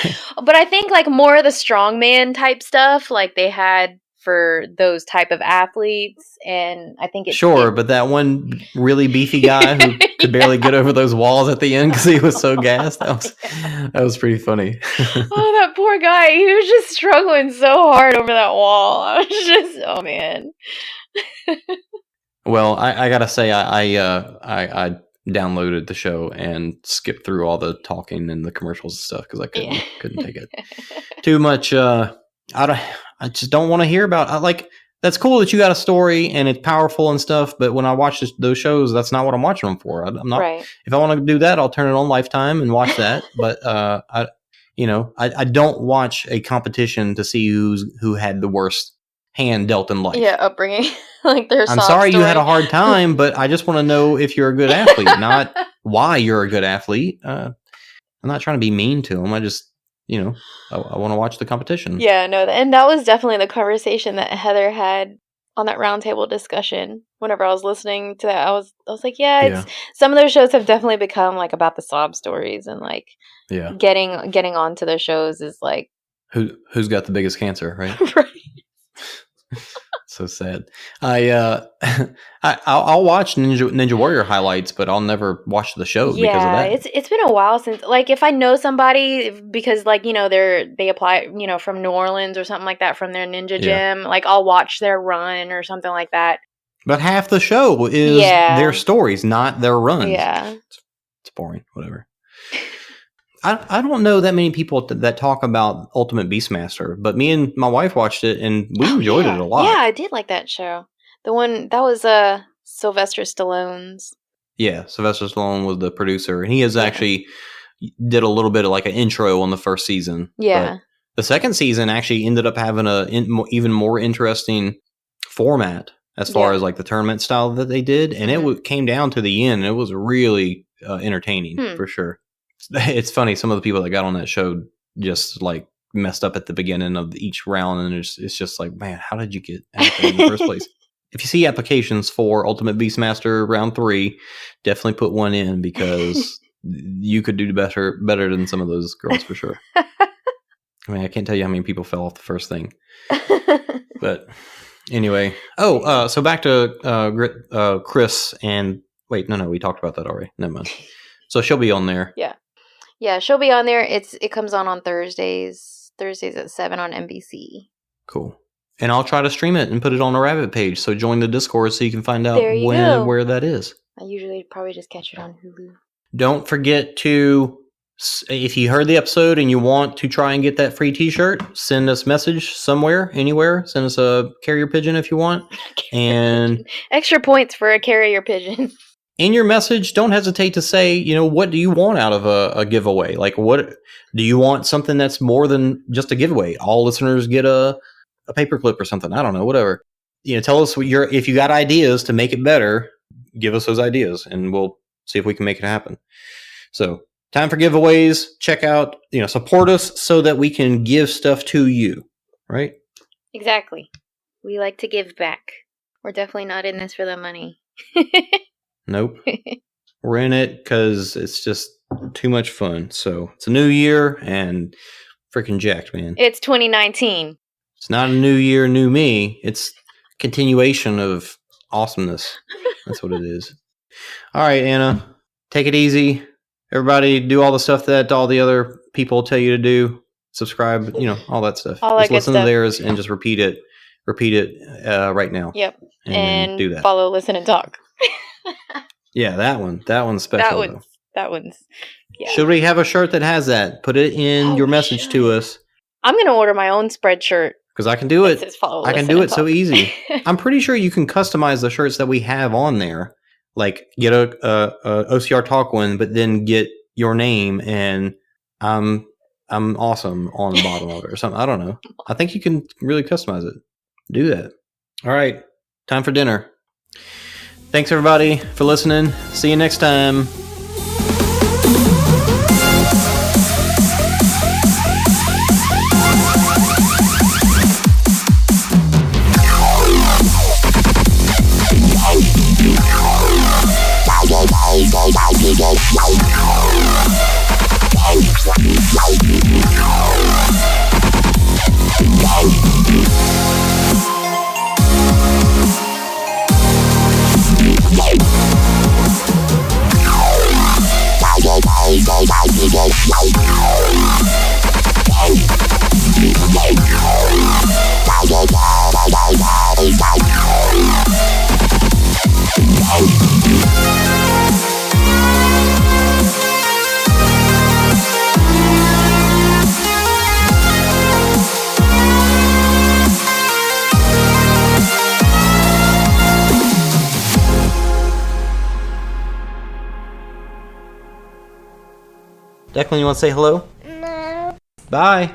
But I think like more of the strongman type stuff, like they had for those type of athletes, and I think but that one really beefy guy who could barely get over those walls at the end because he was so gassed. That was pretty funny. Oh, that poor guy! He was just struggling so hard over that wall. I was just, oh man. Well, I gotta say, I downloaded the show and skipped through all the talking and the commercials and stuff because I couldn't take it. Too much. I just don't want to hear about. That's cool that you got a story and it's powerful and stuff, but when I watch those shows, that's not what I'm watching them for. I'm not. Right. If I want to do that, I'll turn it on Lifetime and watch that. But I don't watch a competition to see who had the worst hand dealt in life. Yeah, upbringing. Like there's. I'm sorry you had a hard time, but I just want to know if you're a good athlete, not why you're a good athlete. I'm not trying to be mean to them. I just. I want to watch the competition. Yeah, no, and that was definitely the conversation that Heather had on that roundtable discussion. Whenever I was listening to that, I was like, some of those shows have definitely become like about the sob stories, and like getting onto the shows is like who's got the biggest cancer, right? Right. So sad. I'll watch Ninja Warrior highlights, but I'll never watch the show because of that. It's been a while since, like, if I know somebody because like they apply from New Orleans or something like that from their ninja gym, like I'll watch their run or something like that. But half the show is their stories, not their runs. Yeah, it's boring. Whatever. I don't know that many people that talk about Ultimate Beastmaster, but me and my wife watched it and we enjoyed it a lot. Yeah, I did like that show. The one that was Sylvester Stallone's. Yeah, Sylvester Stallone was the producer, and he has actually did a little bit of like an intro on the first season. Yeah. But the second season actually ended up having even more interesting format as far as like the tournament style that they did, and it came down to the end. And it was really entertaining for sure. It's funny, some of the people that got on that show just like messed up at the beginning of each round, and it's just like, man, how did you get out there in the first place? If you see applications for Ultimate Beastmaster round 3, definitely put one in because you could do better than some of those girls for sure. I mean, I can't tell you how many people fell off the first thing. But Anyway. So back to Kris and... Wait, no, we talked about that already. Never mind. So she'll be on there. Yeah, she'll be on there. It comes on Thursdays. Thursdays at 7 on NBC. Cool. And I'll try to stream it and put it on a Rabbit page. So join the Discord so you can find out where that is. I usually probably just catch it on Hulu. Don't forget to, if you heard the episode and you want to try and get that free t-shirt, send us a message somewhere, anywhere. Send us a carrier pigeon if you want. And extra points for a carrier pigeon. In your message, don't hesitate to say, what do you want out of a giveaway? Like, what do you want? Something that's more than just a giveaway. All listeners get a paperclip or something. I don't know, whatever. Tell us if you got ideas to make it better, give us those ideas and we'll see if we can make it happen. So, time for giveaways. Check out, support us so that we can give stuff to you, right? Exactly. We like to give back. We're definitely not in this for the money. Nope. We're in it because it's just too much fun. So it's a new year and freaking jacked, man. It's 2019. It's not a new year, new me. It's continuation of awesomeness. That's what it is. All right, Anna, take it easy. Everybody do all the stuff that all the other people tell you to do. Subscribe, all that stuff. Just listen to theirs and just repeat it right now. Yep. And do that. Follow, listen, and talk. Yeah, that one's special. That one's yeah. Should we have a shirt that has that? Put it in your message to us. I'm gonna order my own spread shirt because I can do it. I can do it so easy. I'm pretty sure you can customize the shirts that we have on there. Like get a OCR Talk one, but then get your name and I'm awesome on the bottom of it or something. I don't know. I think you can really customize it. Do that. All right, time for dinner. Thanks, everybody, for listening. See you next time. Declan, you want to say hello? No. Bye.